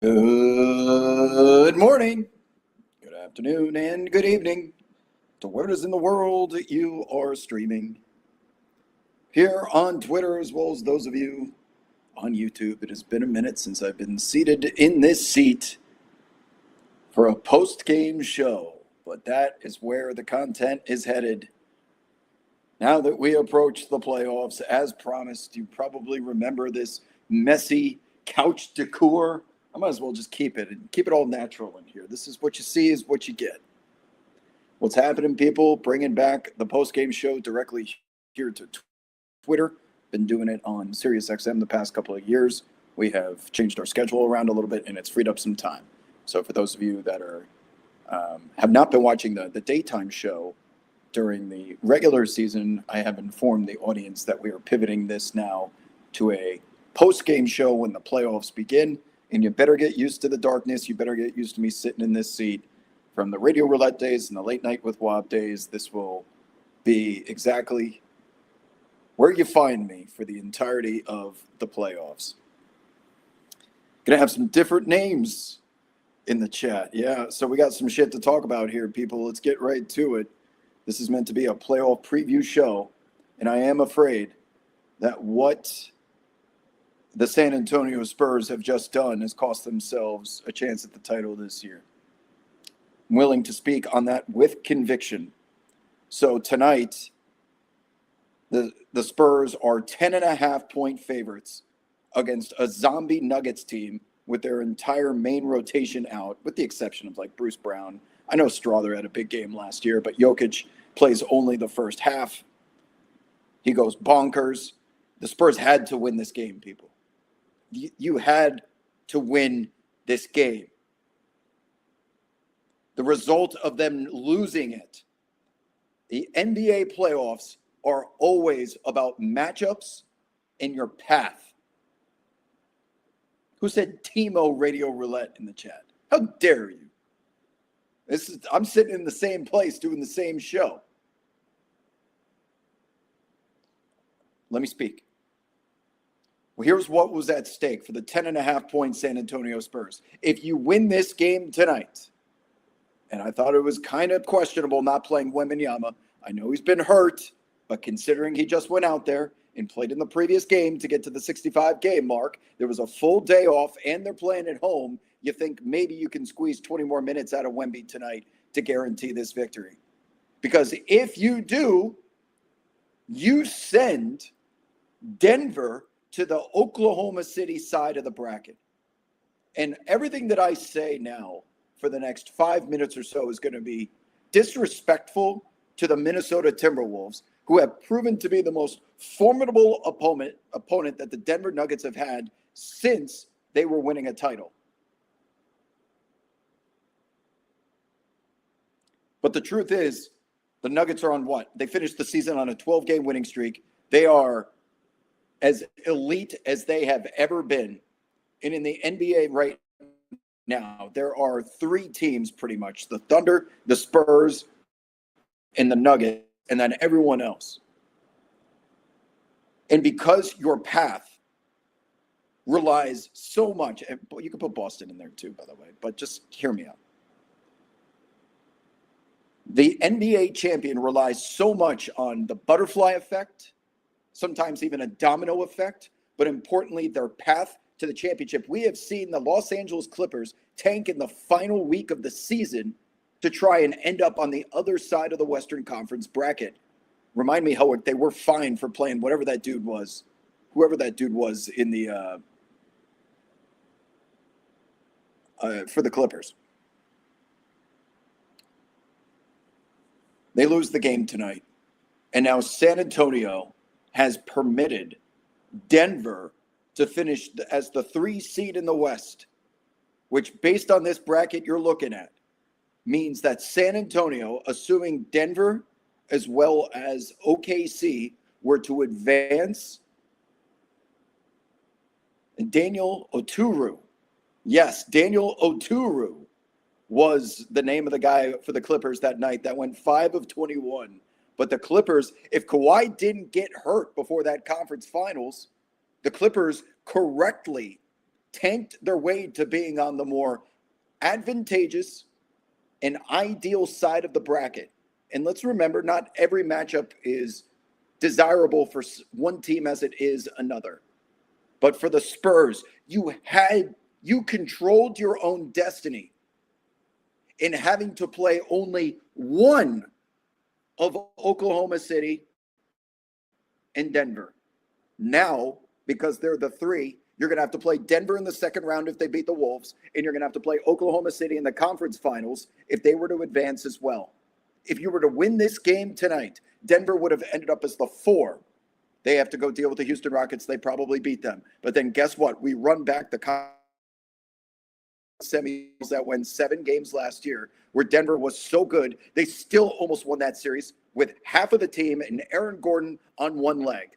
Good morning, good afternoon, and good evening to where it is in the world you are streaming. Here on Twitter, as well as those of you on YouTube, it has been a minute since I've been seated in this seat for a post game show, but that is where the content is headed. Now that we approach the playoffs, as promised, you probably remember this messy couch decor. I might as well just keep it and keep it all natural in here. This is what you see is what you get. What's happening, people? Bringing back the post-game show directly here to Twitter. Been doing it on SiriusXM the past couple of years. We have changed our schedule around a little bit, and it's freed up some time. So for those of you that are have not been watching the daytime show during the regular season, I have informed the audience that we are pivoting this now to a post-game show when the playoffs begin. And you better get used to the darkness. You better get used to me sitting in this seat from the Radio Roulette days and the Late Night with Wob days. This will be exactly where you find me for the entirety of the playoffs. Gonna have some different names in the chat. Yeah, so we got some shit to talk about here, people. Let's get right to it. This is meant to be a playoff preview show, and I am afraid that what the San Antonio Spurs have just done has cost themselves a chance at the title this year. I'm willing to speak on that with conviction. So tonight, the Spurs are 10.5-point favorites against a zombie Nuggets team with their entire main rotation out, with the exception of like Bruce Brown. I know Strawther had a big game last year, but Jokic plays only the first half. He goes bonkers. The Spurs had to win this game, people. You had to win this game. The result of them losing it. The NBA playoffs are always about matchups and your path. Who said Timo Radio Roulette in the chat? How dare you? I'm sitting in the same place doing the same show. Let me speak. Well, here's what was at stake for the 10.5-point San Antonio Spurs. If you win this game tonight, and I thought it was kind of questionable not playing Wembanyama. I know he's been hurt, but considering he just went out there and played in the previous game to get to the 65-game mark, there was a full day off, and they're playing at home. You think maybe you can squeeze 20 more minutes out of Wemby tonight to guarantee this victory. Because if you do, you send Denver to the Oklahoma City side of the bracket. And everything that I say now for the next 5 minutes or so is going to be disrespectful to the Minnesota Timberwolves, who have proven to be the most formidable opponent that the Denver Nuggets have had since they were winning a title. But the truth is, the Nuggets are on what? They finished the season on a 12-game winning streak. They are as elite as they have ever been. And in the NBA right now, there are three teams pretty much: the Thunder, the Spurs, and the Nuggets, and then everyone else. And because your path relies so much, and you can put Boston in there too, by the way, but just hear me out. The NBA champion relies so much on the butterfly effect, sometimes even a domino effect, but importantly, their path to the championship. We have seen the Los Angeles Clippers tank in the final week of the season to try and end up on the other side of the Western Conference bracket. Remind me, Howard, they were fined for playing whatever that dude was, whoever that dude was in the for the Clippers. They lose the game tonight, and now San Antonio has permitted Denver to finish as the 3 seed in the West, which, based on this bracket you're looking at, means that San Antonio, assuming Denver as well as OKC were to advance, and Daniel Oturu, yes, Daniel Oturu was the name of the guy for the Clippers that night that went 5 of 21. But the Clippers, if Kawhi didn't get hurt before that conference finals, the Clippers correctly tanked their way to being on the more advantageous and ideal side of the bracket. And let's remember, not every matchup is desirable for one team as it is another. But for the Spurs, you controlled your own destiny in having to play only one of Oklahoma City and Denver. Now, because they're the three, you're going to have to play Denver in the second round if they beat the Wolves, and you're going to have to play Oklahoma City in the conference finals if they were to advance as well. If you were to win this game tonight, Denver would have ended up as the 4. They have to go deal with the Houston Rockets. They probably beat them. But then guess what? We run back the semis that won 7 games last year, where Denver was so good, they still almost won that series with half of the team and Aaron Gordon on one leg.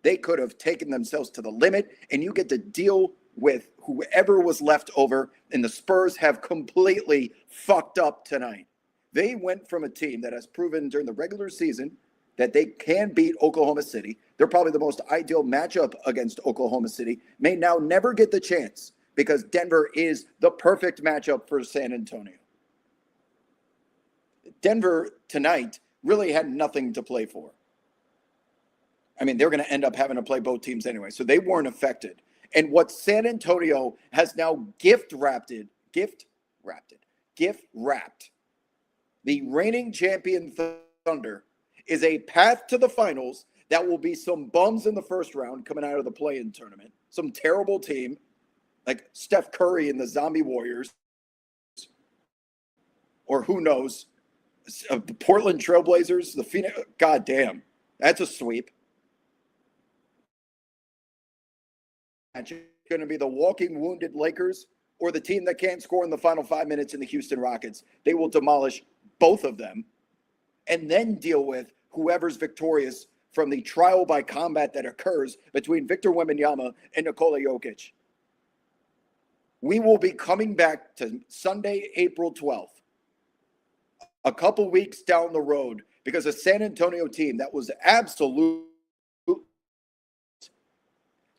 They could have taken themselves to the limit, and you get to deal with whoever was left over, and the Spurs have completely fucked up tonight. They went from a team that has proven during the regular season that they can beat Oklahoma City. They're probably the most ideal matchup against Oklahoma City, may now never get the chance because Denver is the perfect matchup for San Antonio. Denver tonight really had nothing to play for. I mean, they're going to end up having to play both teams anyway, so they weren't affected. And what San Antonio has now gift wrapped, the reigning champion Thunder, is a path to the finals that will be some bums in the first round coming out of the play-in tournament, some terrible team like Steph Curry and the Zombie Warriors, or who knows, the Portland Trailblazers, the Phoenix. God damn, that's a sweep. Going to be the walking wounded Lakers or the team that can't score in the final 5 minutes in the Houston Rockets. They will demolish both of them and then deal with whoever's victorious from the trial by combat that occurs between Victor Wembanyama and Nikola Jokic. We will be coming back to Sunday, April 12th, a couple weeks down the road, because a San Antonio team that was absolute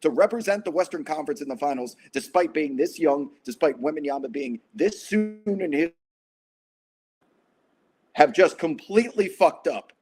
to represent the Western Conference in the finals, despite being this young, despite Wembanyama being this soon in his, have just completely fucked up.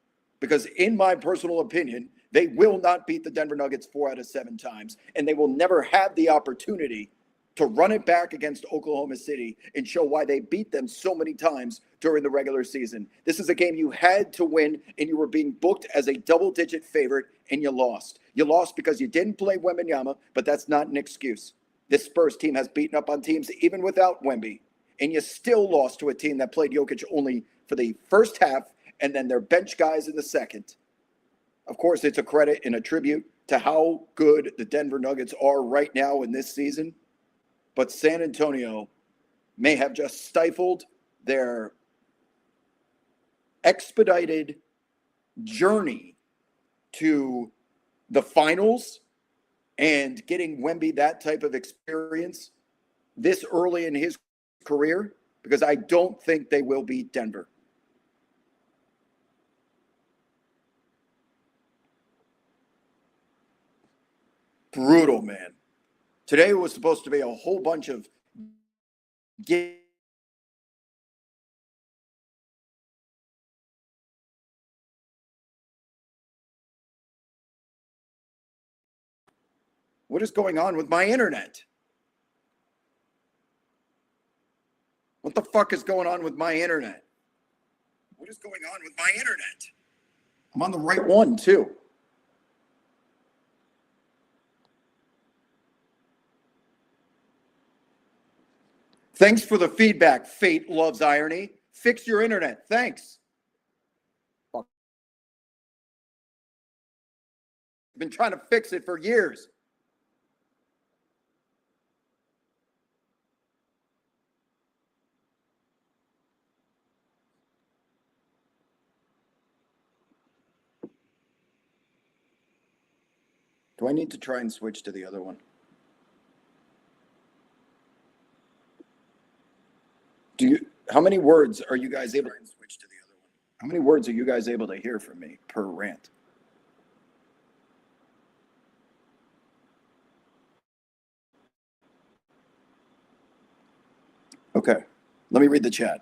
Because in my personal opinion, they will not beat the Denver Nuggets 4 out of 7 times, and they will never have the opportunity to run it back against Oklahoma City and show why they beat them so many times during the regular season. This is a game you had to win, and you were being booked as a double-digit favorite, and you lost. You lost because you didn't play Wembanyama, but that's not an excuse. This Spurs team has beaten up on teams even without Wemby, and you still lost to a team that played Jokic only for the first half and then their bench guys in the second. Of course, it's a credit and a tribute to how good the Denver Nuggets are right now in this season. But San Antonio may have just stifled their expedited journey to the finals and getting Wemby that type of experience this early in his career, because I don't think they will beat Denver. Brutal, man. Today was supposed to be a whole bunch of what is going on with my internet? What the fuck is going on with my internet? What is going on with my internet? I'm on the right one, too. Thanks for the feedback, Fate Loves Irony. Fix your internet. Thanks. I've been trying to fix it for years. Do I need to try and switch to the other one? How many words are you guys able to switch to the other one? How many words are you guys able to hear from me per rant? Okay, let me read the chat.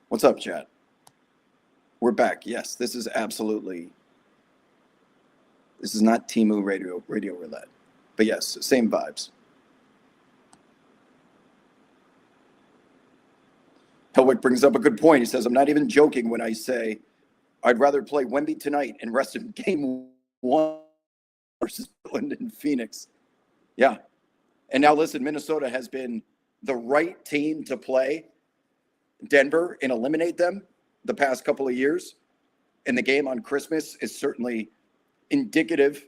What's up, chat? We're back. Yes, this is not Timu Radio Roulette. But yes, same vibes. Helwick brings up a good point. He says, I'm not even joking when I say I'd rather play Wemby tonight and rest in game one versus Portland and Phoenix. Yeah. And now listen, Minnesota has been the right team to play Denver and eliminate them the past couple of years. And the game on Christmas is certainly indicative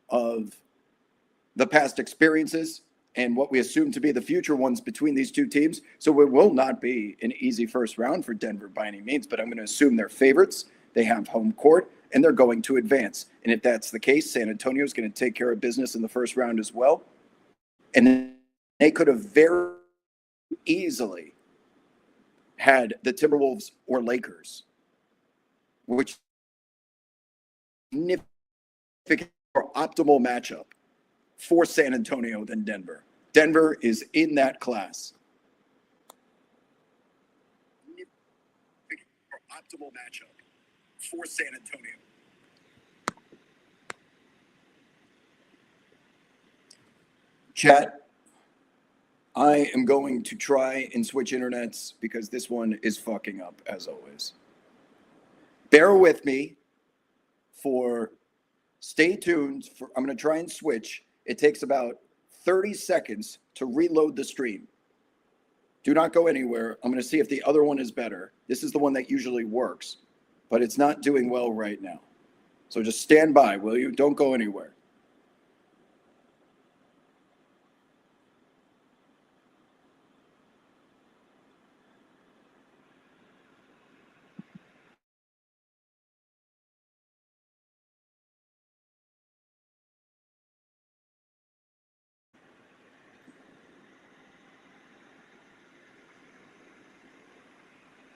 of the past experiences and what we assume to be the future ones between these two teams. So it will not be an easy first round for Denver by any means, but I'm going to assume they're favorites. They have home court and they're going to advance. And if that's the case, San Antonio is going to take care of business in the first round as well. And they could have very easily had the Timberwolves or Lakers, which significant or optimal matchup for San Antonio than Denver. Denver is in that class. Optimal matchup for San Antonio. Chat, I am going to try and switch internets because this one is fucking up as always. Bear with me stay tuned. I'm going to try and switch. It takes about 30 seconds to reload the stream. Do not go anywhere. I'm going to see if the other one is better. This is the one that usually works, but it's not doing well right now. So just stand by, will you? Don't go anywhere.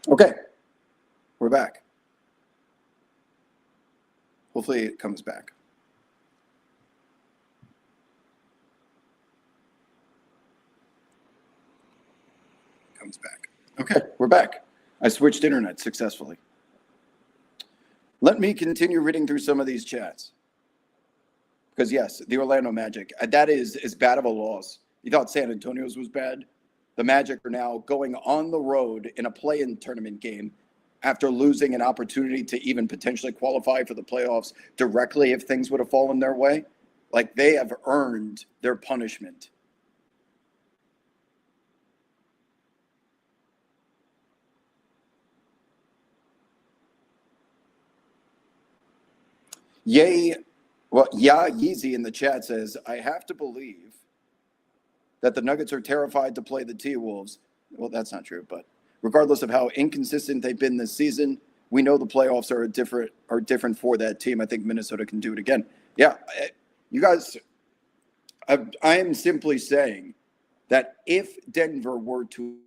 Okay, we're back. Hopefully it comes back. Comes back. Okay, we're back. I switched internet successfully. Let me continue reading through some of these chats. Because yes, the Orlando Magic, that is as bad of a loss. You thought San Antonio's was bad? The Magic are now going on the road in a play-in tournament game after losing an opportunity to even potentially qualify for the playoffs directly if things would have fallen their way. Like, they have earned their punishment. Yeezy in the chat says, I have to believe that the Nuggets are terrified to play the T-Wolves. Well, that's not true, but regardless of how inconsistent they've been this season, we know the playoffs are different for that team. I think Minnesota can do it again. Yeah, you guys, I am simply saying that if Denver were to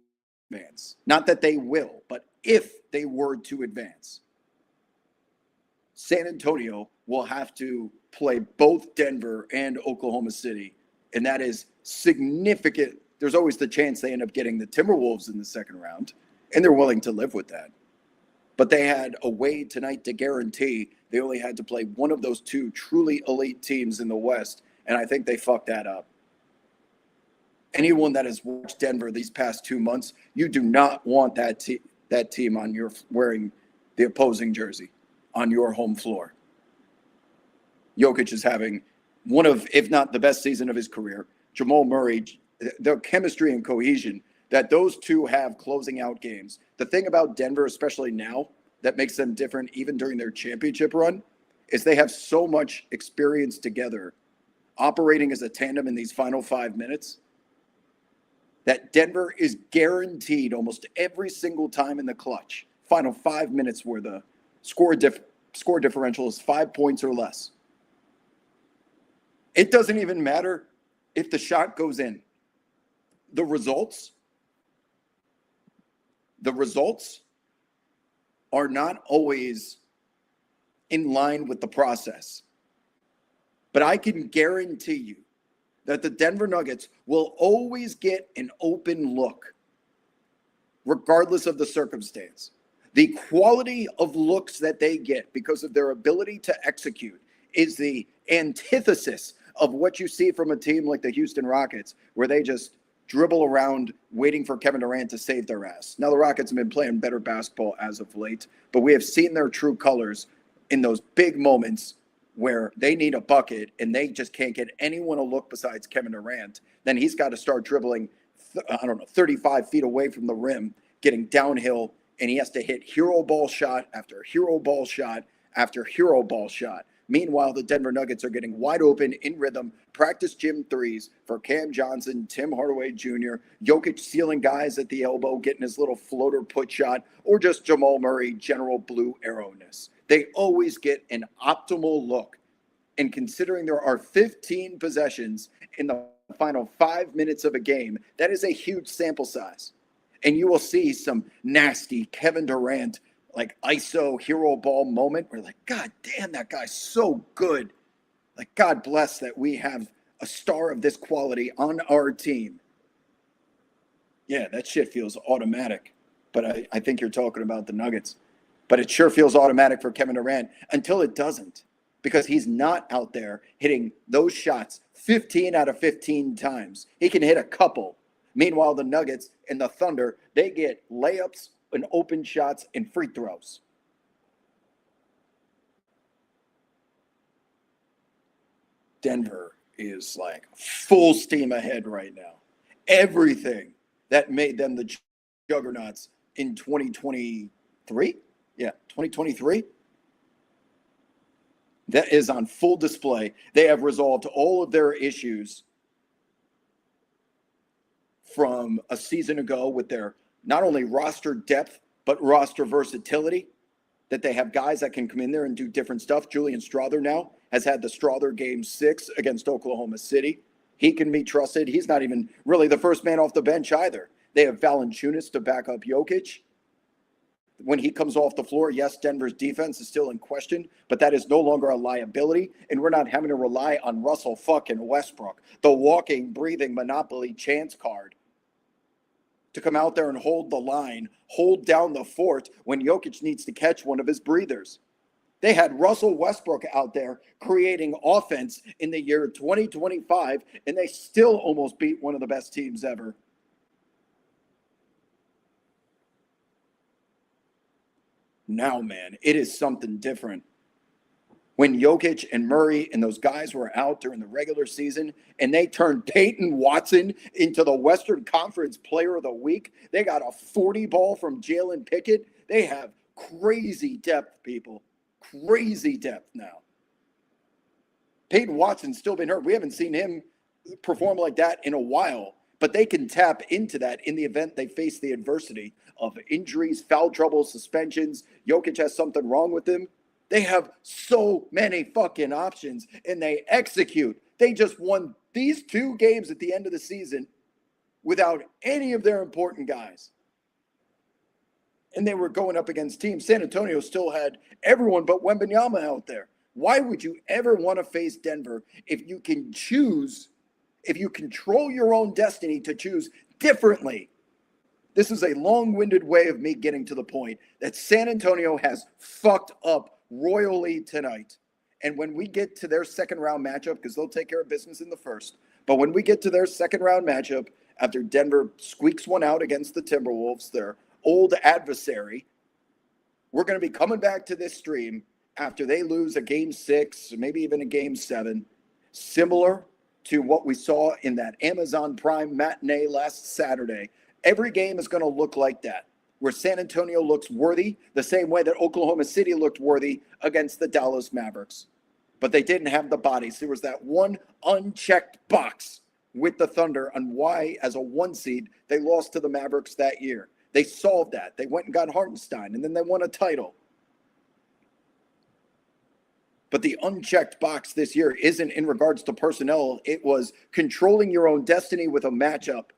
advance, not that they will, but if they were to advance, San Antonio will have to play both Denver and Oklahoma City, and that is significant. There's always the chance they end up getting the Timberwolves in the second round, and they're willing to live with that. But they had a way tonight to guarantee they only had to play one of those two truly elite teams in the West, and I think they fucked that up. Anyone that has watched Denver these past 2 months, you do not want that team on your wearing the opposing jersey on your home floor. Jokic is having one of, if not the best season of his career. Jamal Murray, the chemistry and cohesion that those two have closing out games. The thing about Denver, especially now, that makes them different even during their championship run, is they have so much experience together operating as a tandem in these final 5 minutes that Denver is guaranteed almost every single time in the clutch, final 5 minutes where the score differential is 5 points or less. It doesn't even matter if the shot goes in. The results are not always in line with the process. But I can guarantee you that the Denver Nuggets will always get an open look regardless of the circumstance. The quality of looks that they get because of their ability to execute is the antithesis of what you see from a team like the Houston Rockets, where they just dribble around waiting for Kevin Durant to save their ass. Now, the Rockets have been playing better basketball as of late, but we have seen their true colors in those big moments where they need a bucket and they just can't get anyone to look besides Kevin Durant. Then he's got to start dribbling, 35 feet away from the rim, getting downhill, and he has to hit hero ball shot after hero ball shot after hero ball shot. Meanwhile, the Denver Nuggets are getting wide open in rhythm, practice gym threes for Cam Johnson, Tim Hardaway Jr., Jokic sealing guys at the elbow, getting his little floater put shot, or just Jamal Murray, general blue arrowness. They always get an optimal look. And considering there are 15 possessions in the final 5 minutes of a game, that is a huge sample size. And you will see some nasty Kevin Durant like ISO hero ball moment where like, God damn, that guy's so good. Like, God bless that we have a star of this quality on our team. Yeah, that shit feels automatic. But I think you're talking about the Nuggets. But it sure feels automatic for Kevin Durant until it doesn't, because he's not out there hitting those shots 15 out of 15 times. He can hit a couple. Meanwhile, the Nuggets and the Thunder, they get layups and open shots and free throws. Denver is like full steam ahead right now. Everything that made them the juggernauts in 2023, 2023, that is on full display. They have resolved all of their issues from a season ago with their not only roster depth, but roster versatility, that they have guys that can come in there and do different stuff. Julian Strawther now has had the Strawther Game 6 against Oklahoma City. He can be trusted. He's not even really the first man off the bench either. They have Valanciunas to back up Jokic. When he comes off the floor, yes, Denver's defense is still in question, but that is no longer a liability, and we're not having to rely on Russell fucking Westbrook, the walking, breathing Monopoly chance card, to come out there and hold the line, hold down the fort when Jokic needs to catch one of his breathers. They had Russell Westbrook out there creating offense in the year 2025, and they still almost beat one of the best teams ever. Now, man, it is something different. When Jokic and Murray and those guys were out during the regular season and they turned Peyton Watson into the Western Conference Player of the Week, they got a 40 ball from Jalen Pickett. They have crazy depth, people. Crazy depth now. Peyton Watson's still been hurt. We haven't seen him perform like that in a while, but they can tap into that in the event they face the adversity of injuries, foul trouble, suspensions. Jokic has something wrong with him. They have so many fucking options, and they execute. They just won these 2 games at the end of the season without any of their important guys. And they were going up against teams. San Antonio still had everyone but Wembanyama out there. Why would you ever want to face Denver if you can choose, if you control your own destiny to choose differently? This is a long-winded way of me getting to the point that San Antonio has fucked up royally tonight. And when we get to their second round matchup, because they'll take care of business in the first, but when we get to their second round matchup, after Denver squeaks one out against the Timberwolves, their old adversary, we're going to be coming back to this stream after they lose a game 6, maybe even a game 7, similar to what we saw in that Amazon Prime matinee last Saturday. Every game is going to look like that, where San Antonio looks worthy the same way that Oklahoma City looked worthy against the Dallas Mavericks. But they didn't have the bodies. There was that one unchecked box with the Thunder on why, as a 1 seed, they lost to the Mavericks that year. They solved that. They went and got Hartenstein, and then they won a title. But the unchecked box this year isn't in regards to personnel. It was controlling your own destiny with a matchup.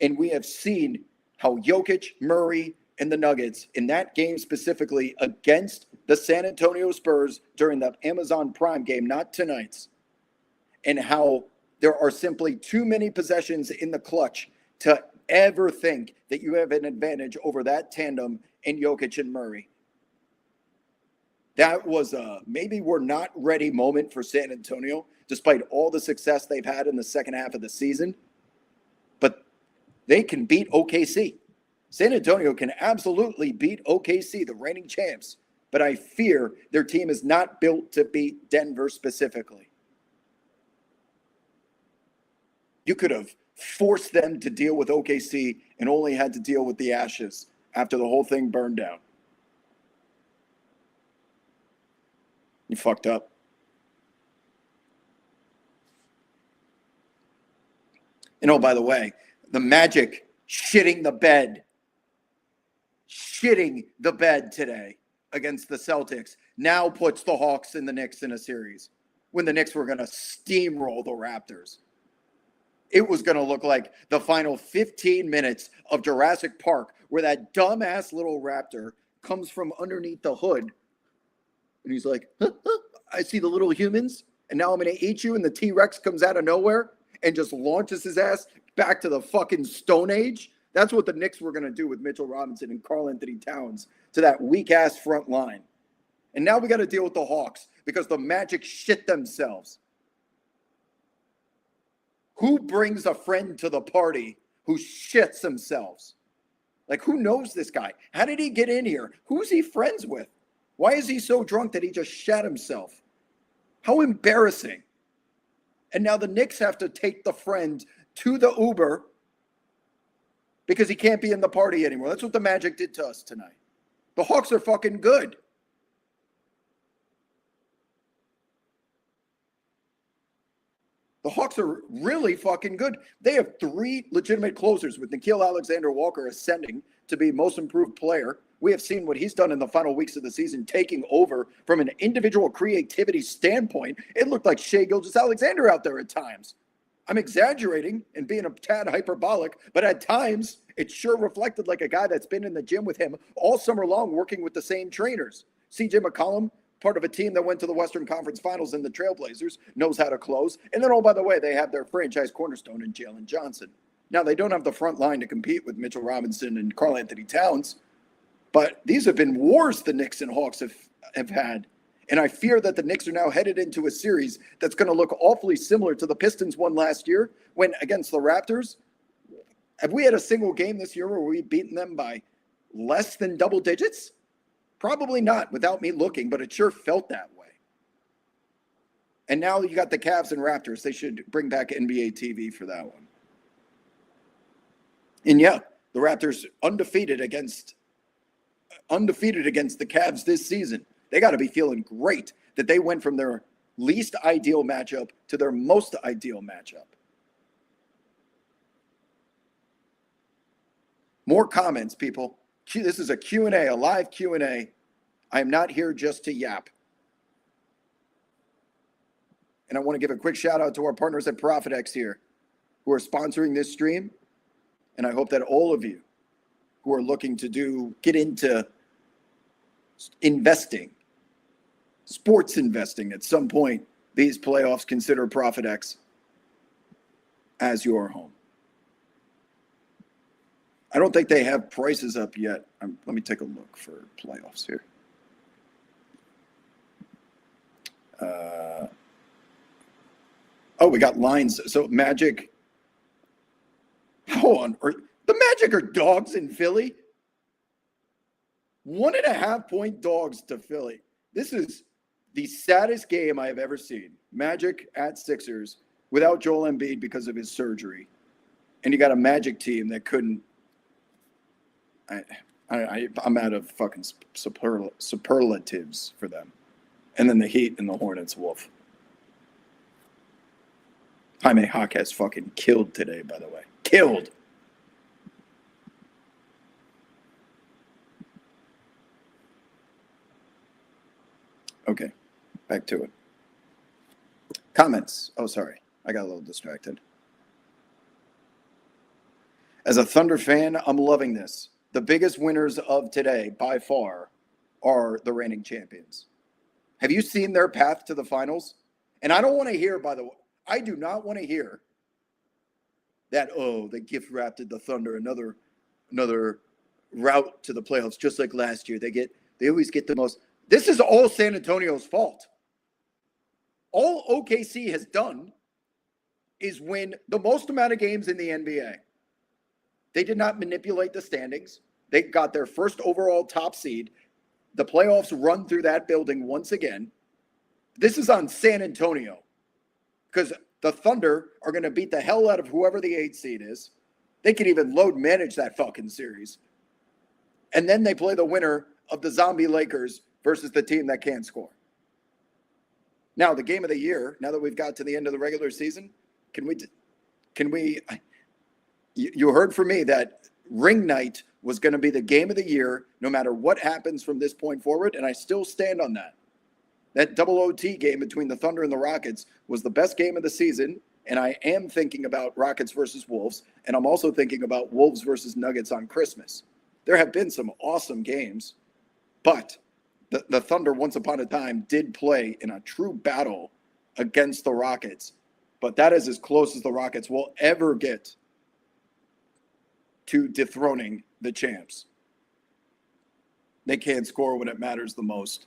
And we have seen how Jokic, Murray, and the Nuggets in that game specifically against the San Antonio Spurs during the Amazon Prime game, not tonight's, and how There are simply too many possessions in the clutch to ever think that you have an advantage over that tandem in Jokic and Murray. That was a maybe we're not ready moment for San Antonio, despite all the success they've had in the second half of the season. But they can beat OKC. San Antonio can absolutely beat OKC, the reigning champs. But I fear their team is not built to beat Denver specifically. You could have forced them to deal with OKC and only had to deal with the ashes after the whole thing burned down. You fucked up. And oh, by the way, the Magic shitting the bed today against the Celtics now puts the Hawks and the Knicks in a series when the Knicks were going to steamroll the Raptors. It was going to look like the final 15 minutes of Jurassic Park where that dumbass little raptor comes from underneath the hood and he's like, I see the little humans and now I'm going to eat you, and the T-Rex comes out of nowhere and just launches his ass back to the fucking Stone Age. That's what the Knicks were going to do with Mitchell Robinson and Karl-Anthony Towns to that weak-ass front line. And now we got to deal with the Hawks because the Magic shit themselves. Who brings a friend to the party who shits themselves? Like, who knows this guy? How did he get in here? Who's he friends with? Why is he so drunk that he just shat himself? How embarrassing. And now the Knicks have to take the friend to the Uber because he can't be in the party anymore. That's what the Magic did to us tonight. The Hawks are fucking good. The Hawks are really fucking good. They have 3 legitimate closers with Nickeil Alexander-Walker ascending to be most improved player. We have seen what he's done in the final weeks of the season, taking over from an individual creativity standpoint. It looked like Shai Gilgeous-Alexander out there at times. I'm exaggerating and being a tad hyperbolic, but at times it sure reflected like a guy that's been in the gym with him all summer long working with the same trainers. CJ McCollum, part of a team that went to the Western Conference Finals in the Trailblazers, knows how to close. And then, oh, by the way, they have their franchise cornerstone in Jalen Johnson. Now, they don't have the front line to compete with Mitchell Robinson and Karl-Anthony Towns, but these have been wars the Knicks and Hawks have had. And I fear that the Knicks are now headed into a series that's going to look awfully similar to the Pistons won last year when against the Raptors. Have we had a single game this year where we've beaten them by less than double digits? Probably not without me looking, but it sure felt that way. And now you got the Cavs and Raptors. They should bring back NBA TV for that one. And yeah, the Raptors undefeated against the Cavs this season. They got to be feeling great that they went from their least ideal matchup to their most ideal matchup. More comments, people. This is a Q&A, a live Q&A. I am not here just to yap. And I want to give a quick shout out to our partners at ProfitX here who are sponsoring this stream. And I hope that all of you who are looking to get into investing, sports investing at some point, these playoffs, consider ProfitX as your home. I don't think they have prices up yet. Let me take a look for playoffs here. We got lines. So Magic. How on earth? The Magic are dogs in Philly. 1.5 point dogs to Philly. This is the saddest game I have ever seen. Magic at Sixers without Joel Embiid because of his surgery. And you got a Magic team that couldn't. I'm out of fucking superlatives for them. And then the Heat and the Hornets, wolf. Jaime Jaquez fucking killed today, by the way. Killed. Okay, back to it. Comments. Oh, sorry. I got a little distracted. As a Thunder fan, I'm loving this. The biggest winners of today, by far, are the reigning champions. Have you seen their path to the finals? And I don't want to hear, by the way, I do not want to hear that, oh, they gift wrapped the Thunder another route to the playoffs, just like last year. They always get the most. This is all San Antonio's fault. All OKC has done is win the most amount of games in the NBA. They did not manipulate the standings. They got their first overall top seed. The playoffs run through that building once again. This is on San Antonio because the Thunder are going to beat the hell out of whoever the 8th seed is. They can even load manage that fucking series. And then they play the winner of the zombie Lakers versus the team that can't score. Now, the game of the year, now that we've got to the end of the regular season, you heard from me that ring night was going to be the game of the year no matter what happens from this point forward, and I still stand on that. That double OT game between the Thunder and the Rockets was the best game of the season, and I am thinking about Rockets versus Wolves, and I'm also thinking about Wolves versus Nuggets on Christmas. There have been some awesome games, but the Thunder once upon a time did play in a true battle against the Rockets, but that is as close as the Rockets will ever get to dethroning the champs. They can't score when it matters the most.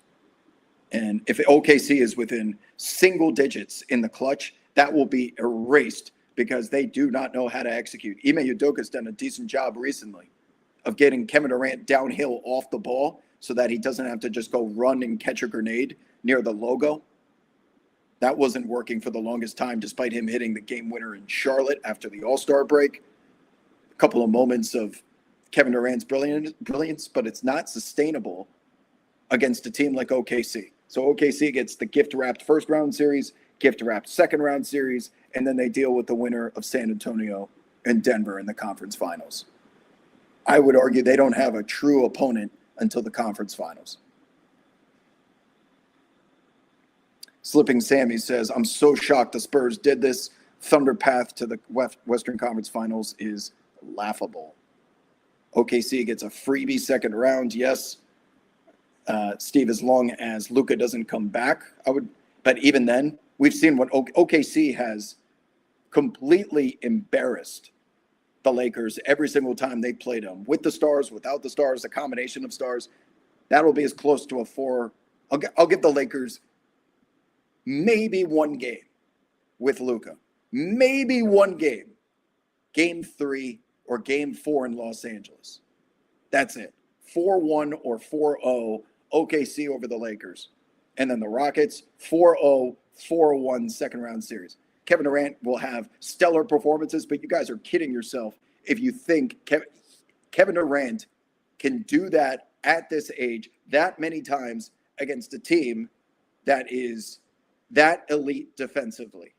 And if OKC is within single digits in the clutch, that will be erased because they do not know how to execute. Ime Udoka's done a decent job recently of getting Kevin Durant downhill off the ball so that he doesn't have to just go run and catch a grenade near the logo. That wasn't working for the longest time, despite him hitting the game winner in Charlotte after the All-Star break. A couple of moments of Kevin Durant's brilliance, but it's not sustainable against a team like OKC. So OKC gets the gift-wrapped first-round series, gift-wrapped second-round series, and then they deal with the winner of San Antonio and Denver in the conference finals. I would argue they don't have a true opponent until the conference finals. Slipping Sammy says, I'm so shocked the Spurs did this. Thunder path to the Western Conference Finals is laughable. OKC gets a freebie second round, yes. Steve, as long as Luka doesn't come back, but even then, we've seen what OKC has completely embarrassed the Lakers every single time they played them, with the stars, without the stars, a combination of stars. That'll be as close to a 4. I'll give the Lakers maybe one game with Luka, maybe one game, game 3 or game 4 in Los Angeles. That's it. 4-1 or 4-0 OKC over the Lakers. And then the Rockets 4-0, 4-1 second round series. Kevin Durant will have stellar performances, but you guys are kidding yourself if you think Kevin Durant can do that at this age that many times against a team that is that elite defensively.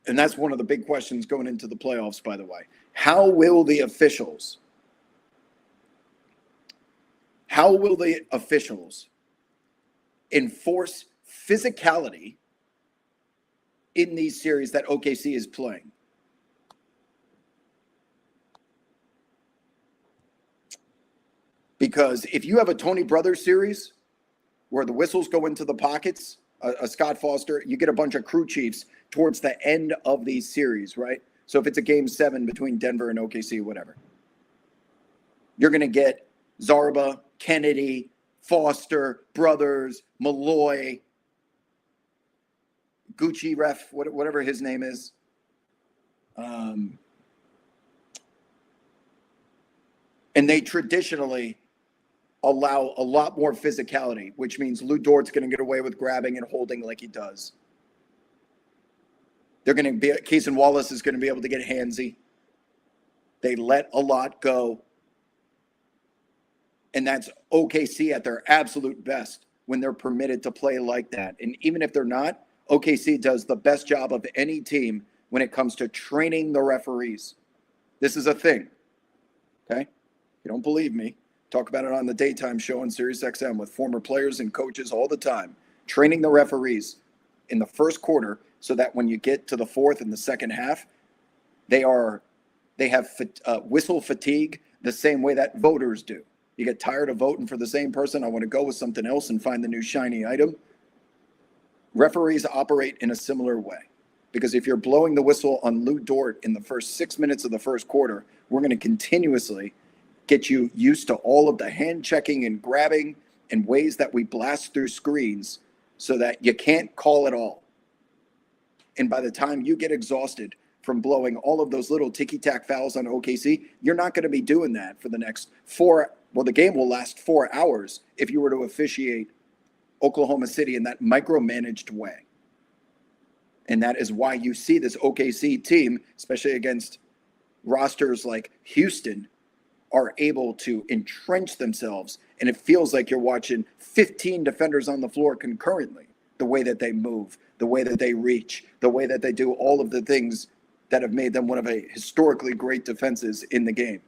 And that's one of the big questions going into the playoffs, by the way. How will the officials enforce physicality in these series that OKC is playing? Because if you have a Tony Brothers series where the whistles go into the pockets, a Scott Foster, you get a bunch of crew chiefs towards the end of these series, right? So if it's a game 7 between Denver and OKC, whatever, you're going to get Zarba, Kennedy, Foster, Brothers, Malloy, Gucci ref, whatever his name is. And they traditionally allow a lot more physicality, which means Lou Dort's going to get away with grabbing and holding like he does. Keeson Wallace is going to be able to get handsy. They let a lot go. And that's OKC at their absolute best when they're permitted to play like that. And even if they're not, OKC does the best job of any team when it comes to training the referees. This is a thing. Okay? If you don't believe me, talk about it on the daytime show on SiriusXM with former players and coaches all the time. Training the referees in the first quarter so that when you get to the fourth and the second half, they have whistle fatigue the same way that voters do. You get tired of voting for the same person. I want to go with something else and find the new shiny item. Referees operate in a similar way. Because if you're blowing the whistle on Lou Dort in the first 6 minutes of the first quarter, we're going to continuously get you used to all of the hand checking and grabbing and ways that we blast through screens so that you can't call it all. And by the time you get exhausted from blowing all of those little ticky-tack fouls on OKC, you're not going to be doing that for the next the game will last 4 hours if you were to officiate Oklahoma City in that micromanaged way. And that is why you see this OKC team, especially against rosters like Houston, are able to entrench themselves. And it feels like you're watching 15 defenders on the floor concurrently. The way that they move, the way that they reach, the way that they do all of the things that have made them one of a historically great defenses in the game.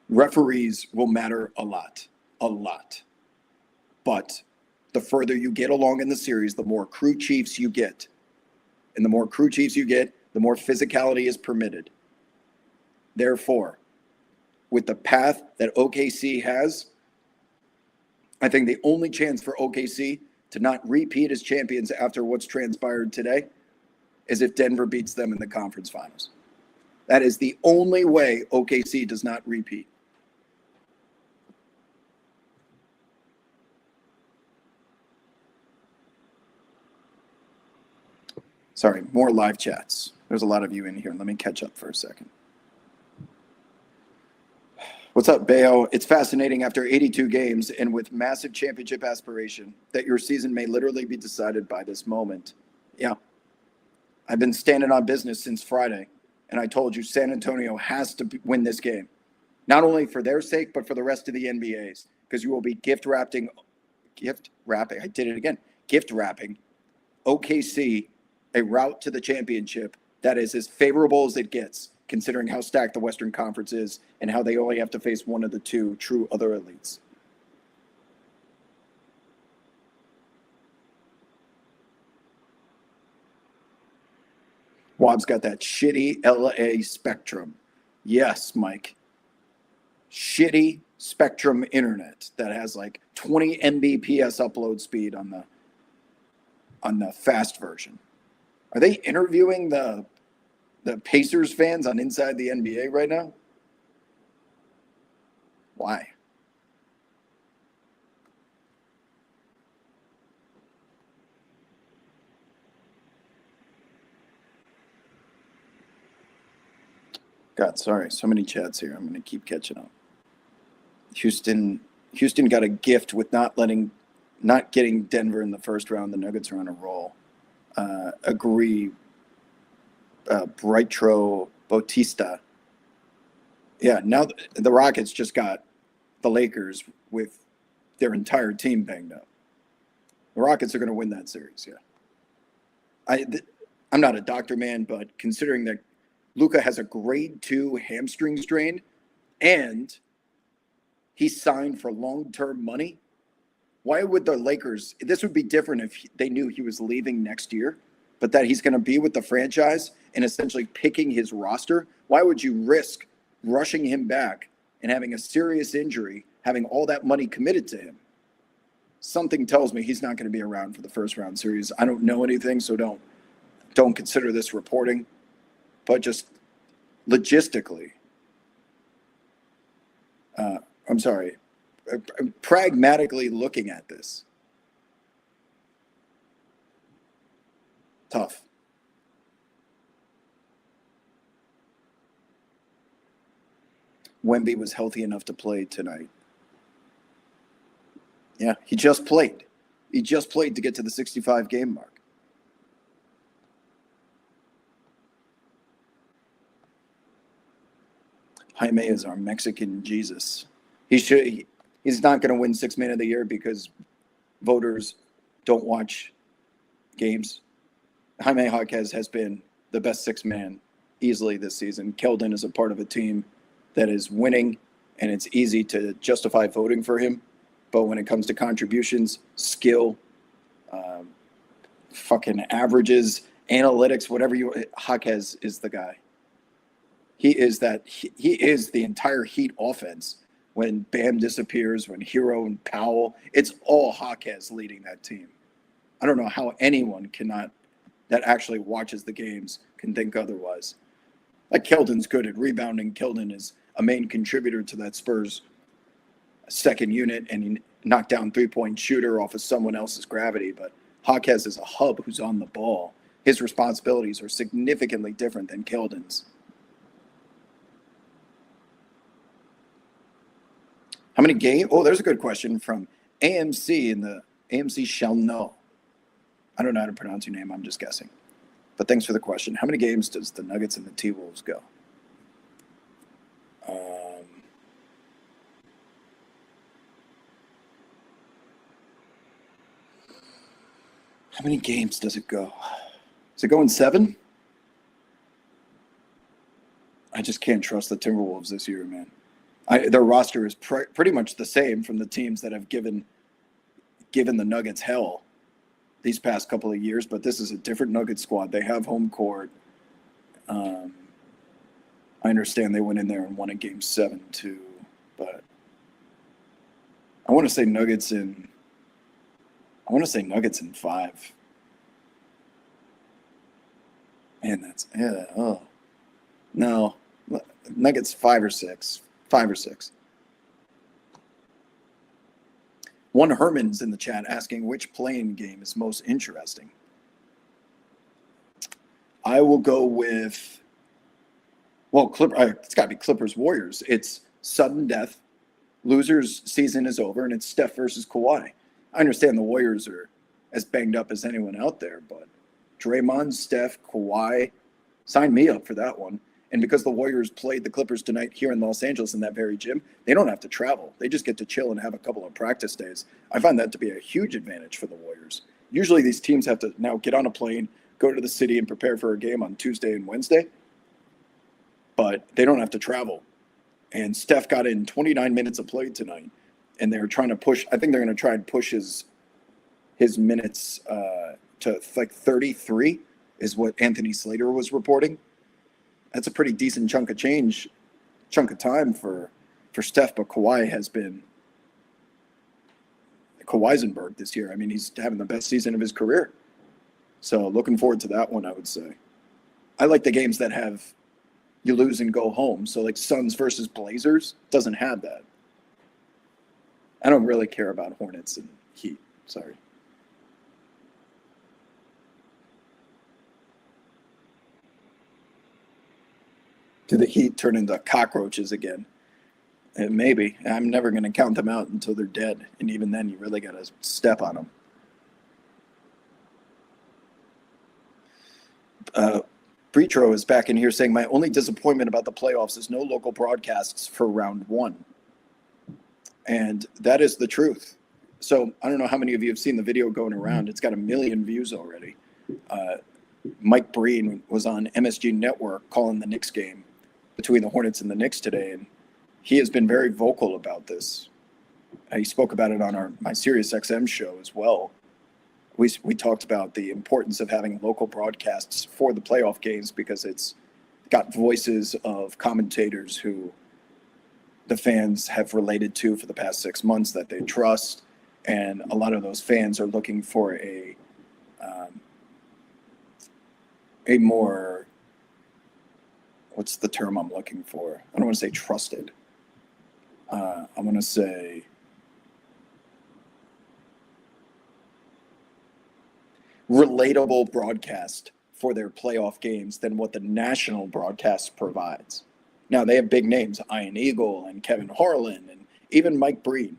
Referees will matter a lot. But the further you get along in the series, the more crew chiefs you get. And the more crew chiefs you get, the more physicality is permitted. Therefore, with the path that OKC has, I think the only chance for OKC to not repeat as champions after what's transpired today is if Denver beats them in the conference finals. That is the only way OKC does not repeat. Sorry, more live chats. There's a lot of you in here. Let me catch up for a second. What's up, Bayo? It's fascinating after 82 games and with massive championship aspiration that your season may literally be decided by this moment. Yeah. I've been standing on business since Friday, and I told you San Antonio has to win this game. Not only for their sake, but for the rest of the NBA's, because you will be gift wrapping OKC a route to the championship that is as favorable as it gets, considering how stacked the Western Conference is and how they only have to face one of the two true other elites. Wobb's got that shitty LA Spectrum. Yes, Mike. Shitty Spectrum internet that has like 20 Mbps upload speed on the fast version. Are they interviewing the Pacers fans on Inside the NBA right now? Why? God, sorry. So many chats here. I'm going to keep catching up. Houston got a gift with not getting Denver in the first round. The Nuggets are on a roll. Agree. Brightro Bautista. Yeah, now the Rockets just got the Lakers with their entire team banged up. The Rockets are going to win that series, yeah. I'm not a doctor, man, but considering that Luka has a grade 2 hamstring strain and he signed for long-term money, why would the Lakers – this would be different if they knew he was leaving next year, but that he's going to be with the franchise and essentially picking his roster. Why would you risk rushing him back and having a serious injury, having all that money committed to him? Something tells me he's not going to be around for the first round series. I don't know anything, so don't consider this reporting. But just logistically, pragmatically looking at this, tough. Wemby was healthy enough to play tonight. Yeah, he just played. He just played to get to the 65 game mark. Jaime is our Mexican Jesus. He's not going to win Sixth Man of the Year because voters don't watch games. Jaime Jaquez has been the best sixth man easily this season. Keldon is a part of a team that is winning, and it's easy to justify voting for him. But when it comes to contributions, skill, fucking averages, analytics, whatever Jaquez is the guy. He is he is the entire Heat offense. When Bam disappears, when Hero and Powell, it's all Jaquez leading that team. I don't know how anyone that actually watches the games can think otherwise. Like Keldon's good at rebounding. Keldon is a main contributor to that Spurs second unit, and he knocked down three-point shooter off of someone else's gravity. But Jaquez is a hub who's on the ball. His responsibilities are significantly different than Keldon's. How many games? Oh, there's a good question from AMC in the AMC shall know. I don't know how to pronounce your name. I'm just guessing. But thanks for the question. How many games does the Nuggets and the T-Wolves go? How many games does it go? Is it going 7? I just can't trust the Timberwolves this year, man. Their roster is pretty much the same from the teams that have given the Nuggets hell these past couple of years, but this is a different Nuggets squad. They have home court. I understand they went in there and won a game 7 too, but I want to say Nuggets in 5. Man, that's no, Nuggets 5 or 6. 5 or 6. One Herman's in the chat asking which playing game is most interesting. I will go with, it's got to be Clippers Warriors. It's sudden death. Losers season is over, and it's Steph versus Kawhi. I understand the Warriors are as banged up as anyone out there, but Draymond, Steph, Kawhi, sign me up for that one. And because the Warriors played the Clippers tonight here in Los Angeles in that very gym, they don't have to travel. They just get to chill and have a couple of practice days. I find that to be a huge advantage for the Warriors. Usually these teams have to now get on a plane, go to the city, and prepare for a game on Tuesday and Wednesday. But they don't have to travel. And Steph got in 29 minutes of play tonight. And they're trying to push, I think they're going to try and push his minutes to like 33 is what Anthony Slater was reporting. That's a pretty decent chunk of time for Steph, but Kawhi has been Kawhisenberg this year. I mean, he's having the best season of his career. So looking forward to that one, I would say. I like the games that have you lose and go home. So like Suns versus Blazers doesn't have that. I don't really care about Hornets and Heat. Sorry. Do the Heat turn into cockroaches again? And maybe. I'm never going to count them out until they're dead. And even then, you really got to step on them. Bretro is back in here saying, my only disappointment about the playoffs is no local broadcasts for round 1. And that is the truth. So I don't know how many of you have seen the video going around. It's got 1 million views already. Mike Breen was on MSG Network calling the Knicks game between the Hornets and the Knicks today, and he has been very vocal about this. He spoke about it on my Sirius XM show as well. We talked about the importance of having local broadcasts for the playoff games because it's got voices of commentators who the fans have related to for the past 6 months that they trust, and a lot of those fans are looking for a more, what's the term I'm looking for? I don't want to say trusted. I want to say relatable broadcast for their playoff games than what the national broadcast provides. Now, they have big names, Ian Eagle and Kevin Harlan and even Mike Breen.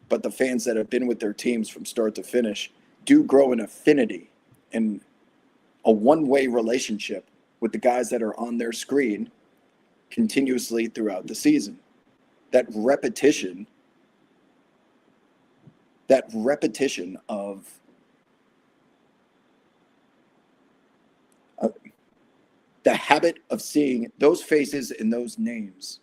But the fans that have been with their teams from start to finish do grow an affinity and a one-way relationship with the guys that are on their screen continuously throughout the season. That repetition of the habit of seeing those faces and those names,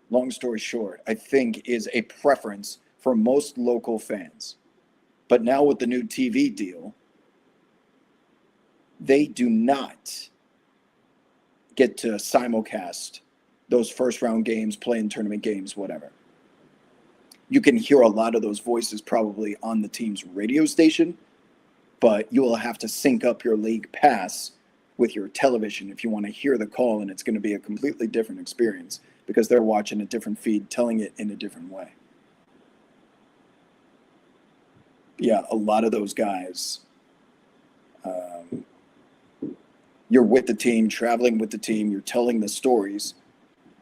long story short, I think is a preference for most local fans. But now with the new TV deal, they do not get to simulcast those first round games, play-in tournament games, whatever. You can hear a lot of those voices probably on the team's radio station, but you will have to sync up your league pass with your television if you want to hear the call, and it's going to be a completely different experience because they're watching a different feed, telling it in a different way. Yeah, a lot of those guys, you're with the team, traveling with the team, you're telling the stories,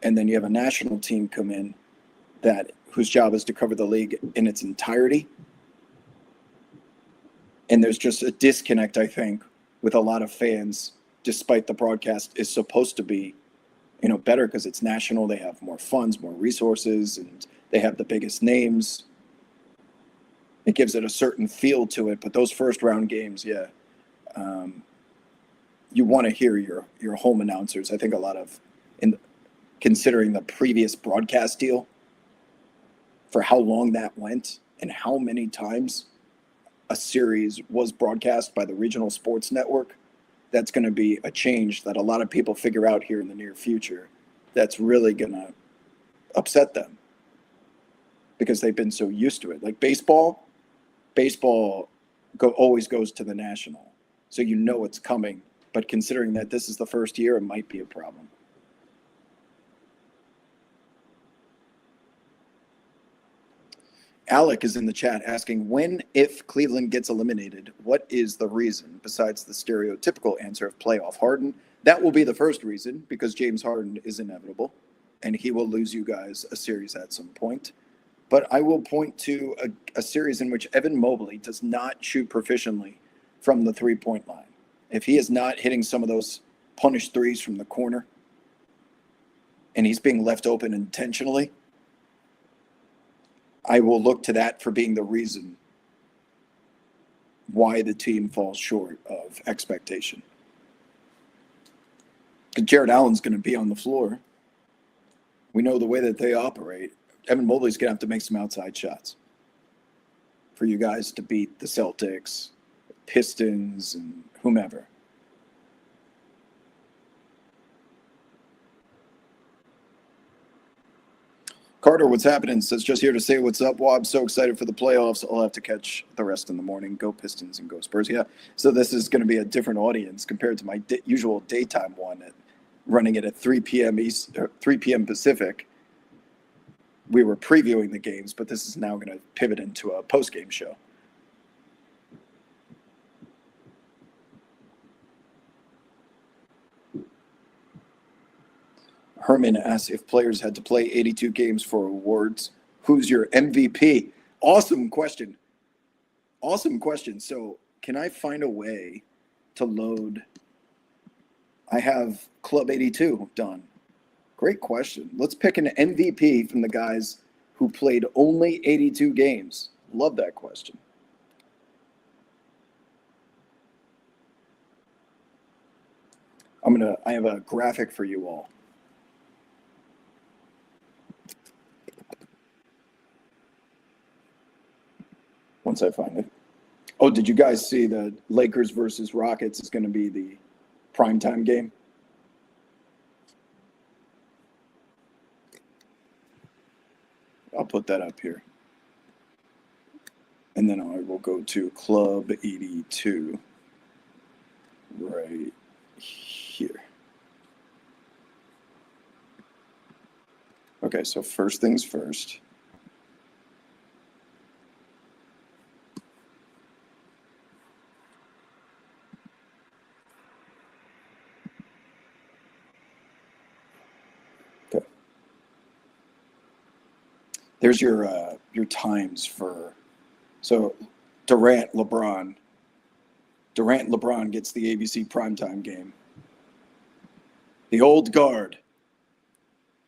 and then you have a national team come in whose job is to cover the league in its entirety. And there's just a disconnect, I think, with a lot of fans, despite the broadcast is supposed to be, better because it's national. They have more funds, more resources, and they have the biggest names. It gives it a certain feel to it. But those first round games, you want to hear your home announcers. I think a lot of, considering the previous broadcast deal, for how long that went and how many times a series was broadcast by the regional sports network, that's going to be a change that a lot of people figure out here in the near future that's really going to upset them because they've been so used to it. Like baseball always goes to the national, so it's coming. But considering that this is the first year, it might be a problem. Alec is in the chat asking, if Cleveland gets eliminated, what is the reason besides the stereotypical answer of playoff Harden? That will be the first reason because James Harden is inevitable and he will lose you guys a series at some point. But I will point to a series in which Evan Mobley does not shoot proficiently from the three-point line. If he is not hitting some of those punished threes from the corner and he's being left open intentionally, I will look to that for being the reason why the team falls short of expectation. Because Jared Allen's going to be on the floor. We know the way that they operate. Evan Mobley's going to have to make some outside shots for you guys to beat the Celtics, Pistons, and whomever. Carter, what's happening? Says, just here to say what's up, Wob. So excited for the playoffs. I'll have to catch the rest in the morning. Go Pistons and go Spurs. Yeah, so this is going to be a different audience compared to my usual daytime one, running it at 3 p.m. East, 3 p.m. Pacific. We were previewing the games, but this is now going to pivot into a post-game show. Herman asks if players had to play 82 games for awards, who's your MVP? Awesome question. So can I find a way to load? I have Club 82 done. Great question. Let's pick an MVP from the guys who played only 82 games. Love that question. I have a graphic for you all. Once I find it. Oh, did you guys see the Lakers versus Rockets is going to be the primetime game? I'll put that up here. And then I will go to Club 82 right here. Okay, so first things first. There's your times for, so Durant, LeBron gets the ABC primetime game. The old guard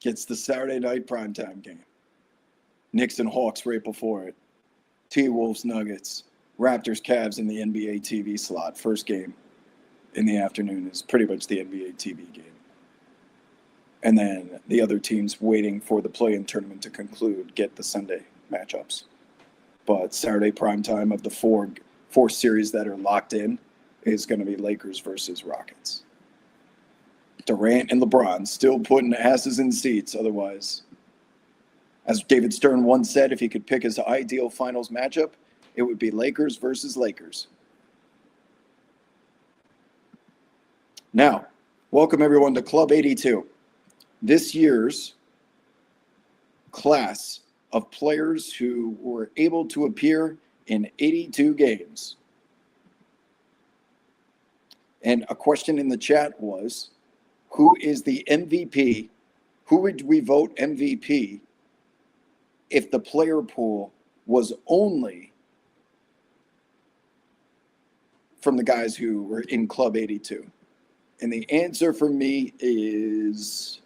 gets the Saturday night primetime game. Knicks and Hawks right before it. T-Wolves, Nuggets, Raptors, Cavs in the NBA TV slot. First game in the afternoon is pretty much the NBA TV game. And then the other teams waiting for the play-in tournament to conclude get the Sunday matchups. But Saturday primetime of the four series that are locked in, is going to be Lakers versus Rockets. Durant and LeBron still putting asses in seats. Otherwise, as David Stern once said, if he could pick his ideal finals matchup, it would be Lakers versus Lakers. Now, welcome everyone to Club 82. This year's class of players who were able to appear in 82 games. And a question in the chat was, who is the MVP? Who would we vote MVP if the player pool was only from the guys who were in Club 82? And the answer for me is,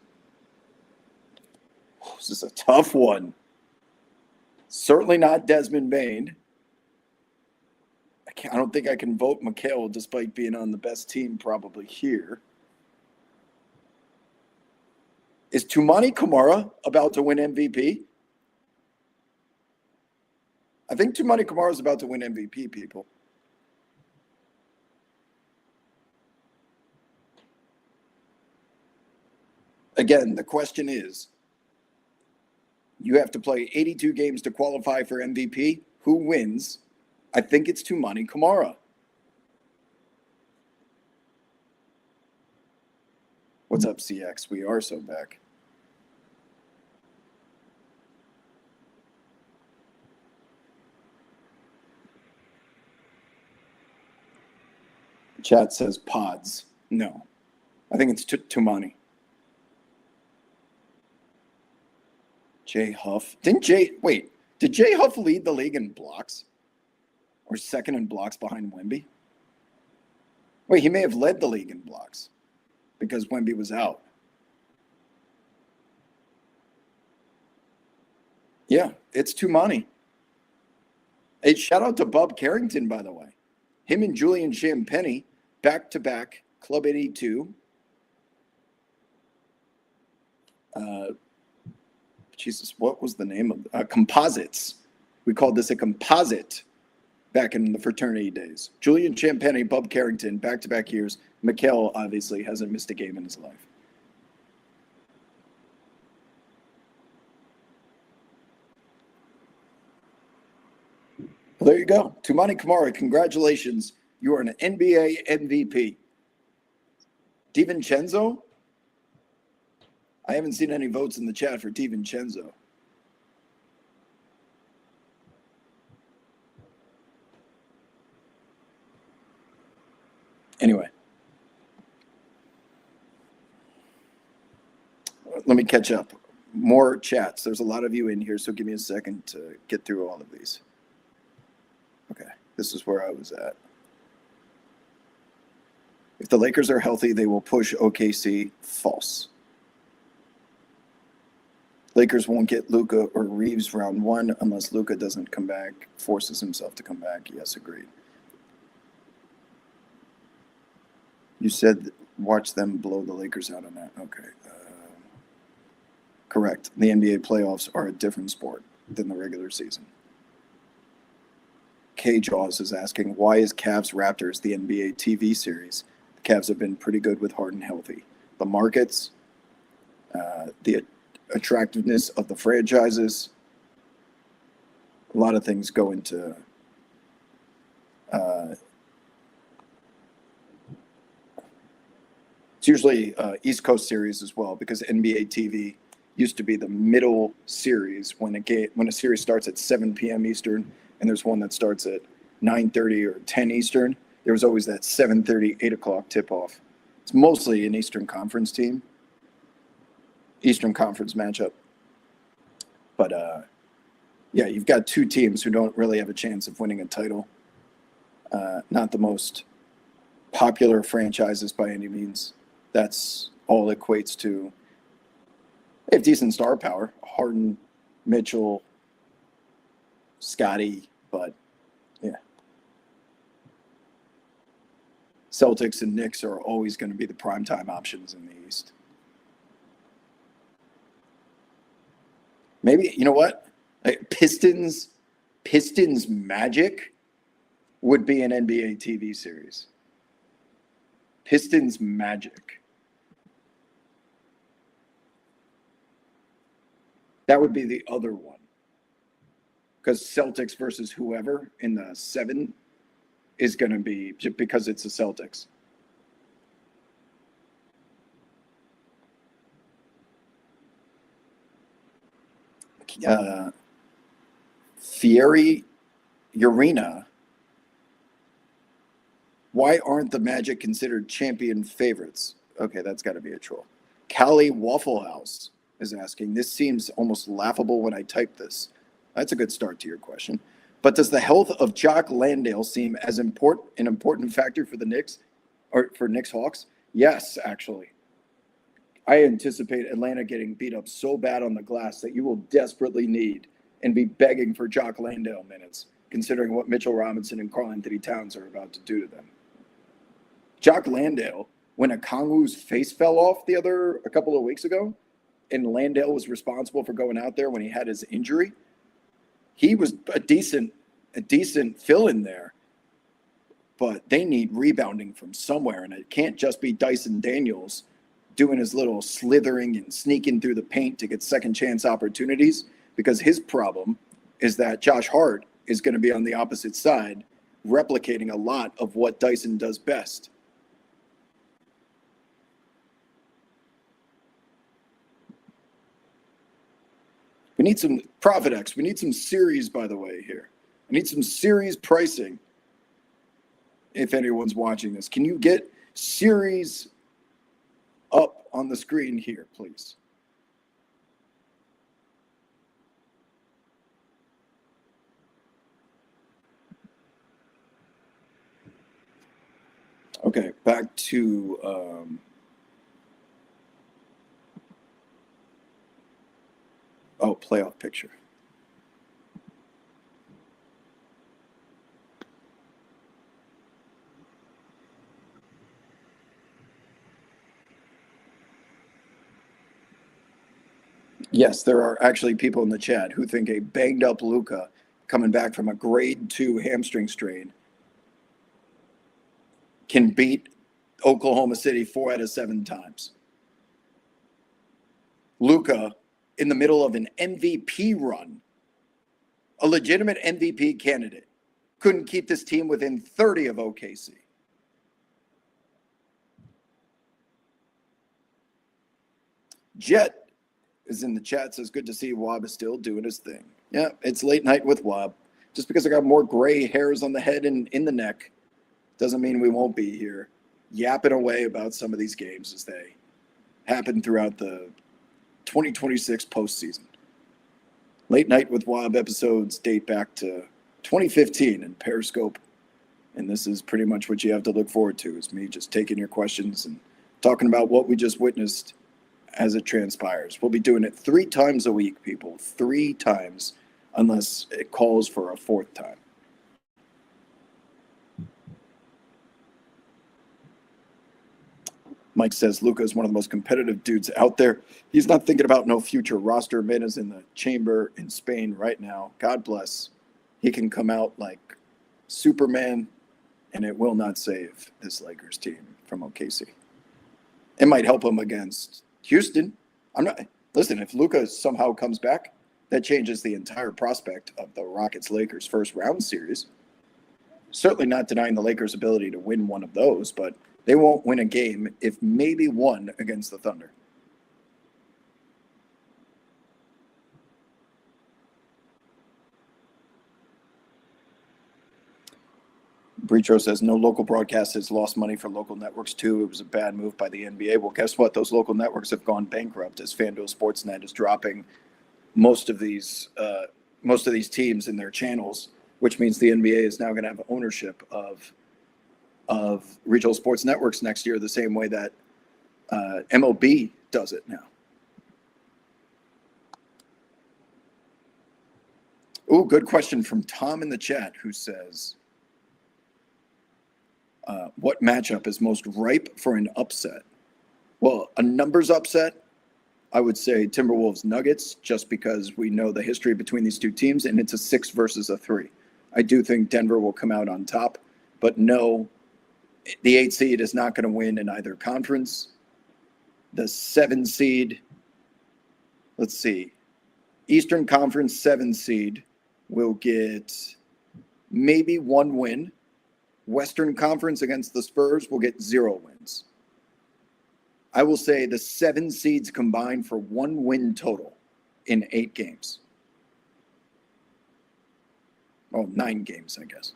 this is a tough one. Certainly not Desmond Bane. I don't think I can vote Mikal despite being on the best team probably here. Is Toumani Camara about to win MVP? I think Toumani Camara is about to win MVP, people. Again, the question is, you have to play 82 games to qualify for MVP. Who wins? I think it's Toumani Camara. What's up, CX? We are so back. Chat says pods. No, I think it's Toumani. Jay Huff. Did Jay Huff lead the league in blocks? Or second in blocks behind Wemby? Wait, he may have led the league in blocks because Wemby was out. Yeah, it's Toumani. Hey, shout out to Bob Carrington, by the way. Him and Julian Champagnie, back-to-back, Club 82. Jesus, what was the name of composites? We called this a composite back in the fraternity days. Julian Champagnie, Bob Carrington, back-to-back years. Mikal obviously hasn't missed a game in his life. Well, there you go. Toumani Camara, congratulations. You are an NBA MVP. DiVincenzo? I haven't seen any votes in the chat for DiVincenzo. Anyway. Let me catch up. More chats. There's a lot of you in here, so give me a second to get through all of these. Okay, this is where I was at. If the Lakers are healthy, they will push OKC. False. Lakers won't get Luka or Reeves round one unless Luka doesn't come back, forces himself to come back. Yes, agreed. You said watch them blow the Lakers out on that. Okay. Correct. The NBA playoffs are a different sport than the regular season. K Jaws is asking, why is Cavs Raptors the NBA TV series? The Cavs have been pretty good with Harden healthy. The markets, the attractiveness of the franchises, a lot of things go into it's usually East Coast series as well, because NBA TV used to be the middle series when a series starts at 7 p.m. Eastern and there's one that starts at 9:30 or 10 Eastern. There was always that 7:30, 8 o'clock tip-off. It's mostly an Eastern Conference team, Eastern Conference matchup. But, yeah, you've got two teams who don't really have a chance of winning a title. Not the most popular franchises by any means. That's all it equates to. They have decent star power. Harden, Mitchell, Scotty, but yeah. Celtics and Knicks are always going to be the primetime options in the East. Maybe, you know what? Pistons Magic would be an NBA TV series. Pistons Magic. That would be the other one. Because Celtics versus whoever in the 7 is going to be, just because it's the Celtics. Fieri Urena. Why aren't the Magic considered champion favorites? Okay, that's got to be a troll. Callie Waffle House is asking, this seems almost laughable when I type this. That's a good start to your question. But does the health of Jock Landale seem as an important factor for the Knicks or for Knicks Hawks? Yes, actually. I anticipate Atlanta getting beat up so bad on the glass that you will desperately need and be begging for Jock Landale minutes, considering what Mitchell Robinson and Karl-Anthony Towns are about to do to them. Jock Landale, when Okongwu's face fell off a couple of weeks ago, and Landale was responsible for going out there when he had his injury, he was a decent fill-in there. But they need rebounding from somewhere, and it can't just be Dyson Daniels doing his little slithering and sneaking through the paint to get second chance opportunities, because his problem is that Josh Hart is going to be on the opposite side, replicating a lot of what Dyson does best. We need some ProfitX. We need some series, by the way, here. I need some series pricing. If anyone's watching this, can you get series up on the screen here, please? Okay, back to playoff picture. Yes, there are actually people in the chat who think a banged up Luka coming back from a grade 2 hamstring strain can beat Oklahoma City 4 out of 7 times. Luka, in the middle of an MVP run, a legitimate MVP candidate, couldn't keep this team within 30 of OKC. Jet is in the chat, says, good to see Wob is still doing his thing. Yeah, it's late night with Wob. Just because I got more gray hairs on the head and in the neck doesn't mean we won't be here yapping away about some of these games as they happen throughout the 2026 postseason. Late Night with Wob episodes date back to 2015 in Periscope, and this is pretty much what you have to look forward to, is me just taking your questions and talking about what we just witnessed as it transpires. We'll be doing it 3 times a week, people. 3 times, unless it calls for a 4th time. Mike says Luka is one of the most competitive dudes out there. He's not thinking about no future roster. Man is in the chamber in Spain right now. God bless. He can come out like Superman, and it will not save this Lakers team from OKC. It might help him against Houston. Listen, if Luka somehow comes back, that changes the entire prospect of the Rockets-Lakers first round series. Certainly not denying the Lakers' ability to win one of those, but they won't win a game if maybe one against the Thunder. Breacho says, no local broadcast has lost money for local networks too. It was a bad move by the NBA. Well, guess what? Those local networks have gone bankrupt as FanDuel Sportsnet is dropping most of these teams in their channels, which means the NBA is now going to have ownership of regional sports networks next year, the same way that MLB does it now. Oh, good question from Tom in the chat, who says, what matchup is most ripe for an upset? Well, a numbers upset, I would say Timberwolves Nuggets, just because we know the history between these two teams, and it's a 6 versus a 3. I do think Denver will come out on top, but no, The 8 seed is not going to win in either conference. The 7 seed, let's see, Eastern Conference 7 seed will get maybe 1 win. Western Conference against the Spurs will get 0 wins. I will say the 7 seeds combined for 1 win total in 8 games. Well, 9 games, I guess.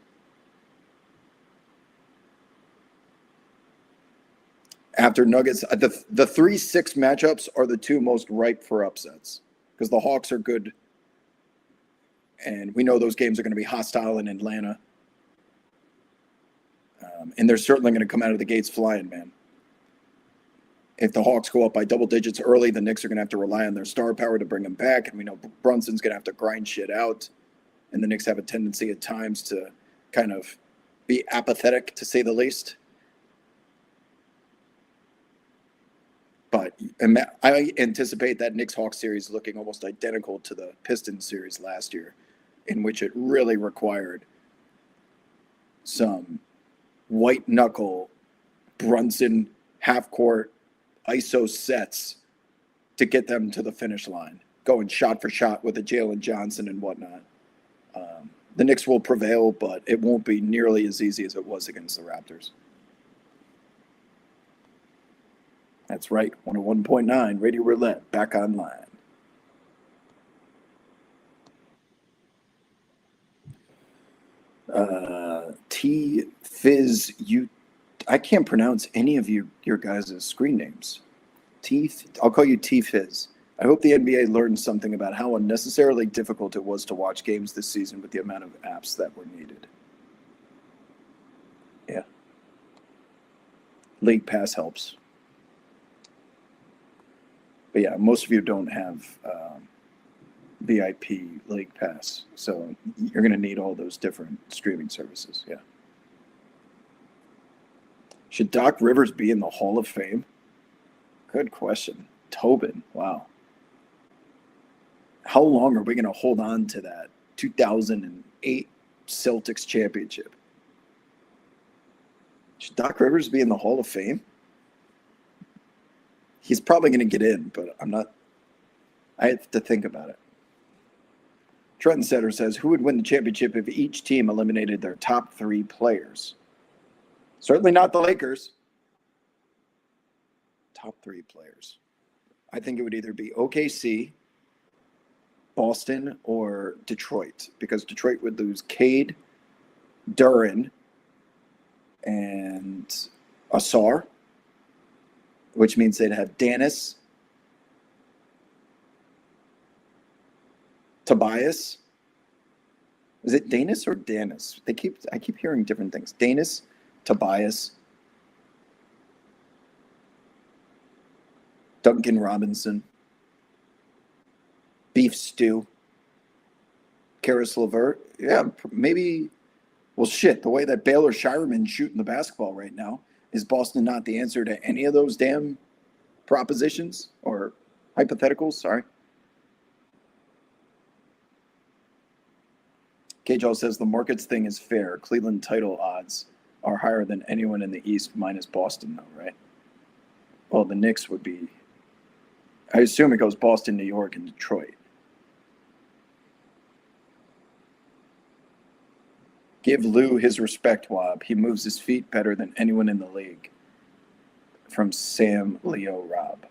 After Nuggets, the 3-6 matchups are the 2 most ripe for upsets because the Hawks are good, and we know those games are going to be hostile in Atlanta. And they're certainly going to come out of the gates flying, man. If the Hawks go up by double digits early, the Knicks are going to have to rely on their star power to bring them back, and we know Brunson's going to have to grind shit out, and the Knicks have a tendency at times to kind of be apathetic, to say the least. But I anticipate that Knicks-Hawks series looking almost identical to the Pistons series last year, in which it really required some white-knuckle Brunson half-court ISO sets to get them to the finish line, going shot for shot with a Jalen Johnson and whatnot. The Knicks will prevail, but it won't be nearly as easy as it was against the Raptors. That's right, 101.9 Radio Roulette back online. T-Fizz, I can't pronounce any of your guys' screen names. I'll call you T-Fizz. I hope the NBA learned something about how unnecessarily difficult it was to watch games this season with the amount of apps that were needed. Yeah. League Pass helps. But yeah, most of you don't have VIP League Pass, so you're going to need all those different streaming services. Yeah. Should Doc Rivers be in the Hall of Fame? Good question. Tobin, wow. How long are we going to hold on to that 2008 Celtics championship? Should Doc Rivers be in the Hall of Fame? He's probably going to get in, but I'm not. I have to think about it. Trendsetter says, who would win the championship if each team eliminated their top 3 players? Certainly not the Lakers. Top 3 players. I think it would either be OKC, Boston, or Detroit, because Detroit would lose Cade, Duran, and Asar, which means they'd have Danis, Tobias. Is it Danis or Danis? I keep hearing different things. Danis, Tobias, Duncan Robinson, Beef Stew, Karis LeVert. Yeah, maybe. Well, shit, the way that Baylor Shireman's shooting the basketball right now, is Boston not the answer to any of those damn propositions or hypotheticals? Sorry. K-Jol says the markets thing is fair. Cleveland title odds are higher than anyone in the East minus Boston, though, right? Well, the Knicks would be. I assume it goes Boston, New York, and Detroit. Give Lou his respect, Wob. He moves his feet better than anyone in the league. From Sam Leo Rob.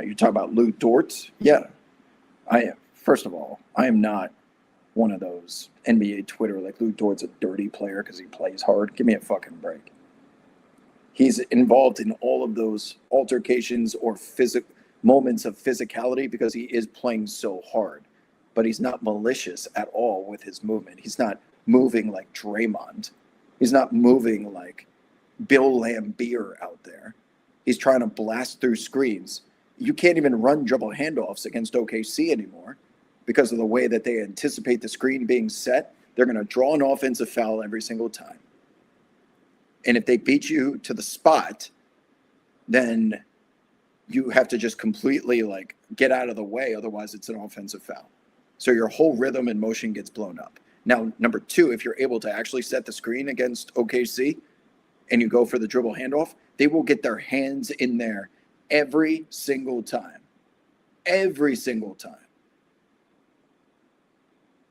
You talk about Lou Dort? Yeah. First of all, I am not one of those NBA Twitter like Lou Dort's a dirty player because he plays hard. Give me a fucking break. He's involved in all of those altercations or moments of physicality because he is playing so hard. But he's not malicious at all with his movement. He's not moving like Draymond. He's not moving like Bill Laimbeer out there. He's trying to blast through screens. You can't even run dribble handoffs against OKC anymore because of the way that they anticipate the screen being set. They're going to draw an offensive foul every single time. And if they beat you to the spot, then you have to just completely like get out of the way. Otherwise, it's an offensive foul. So your whole rhythm and motion gets blown up. Now, number 2, if you're able to actually set the screen against OKC, and you go for the dribble handoff, they will get their hands in there every single time. Every single time.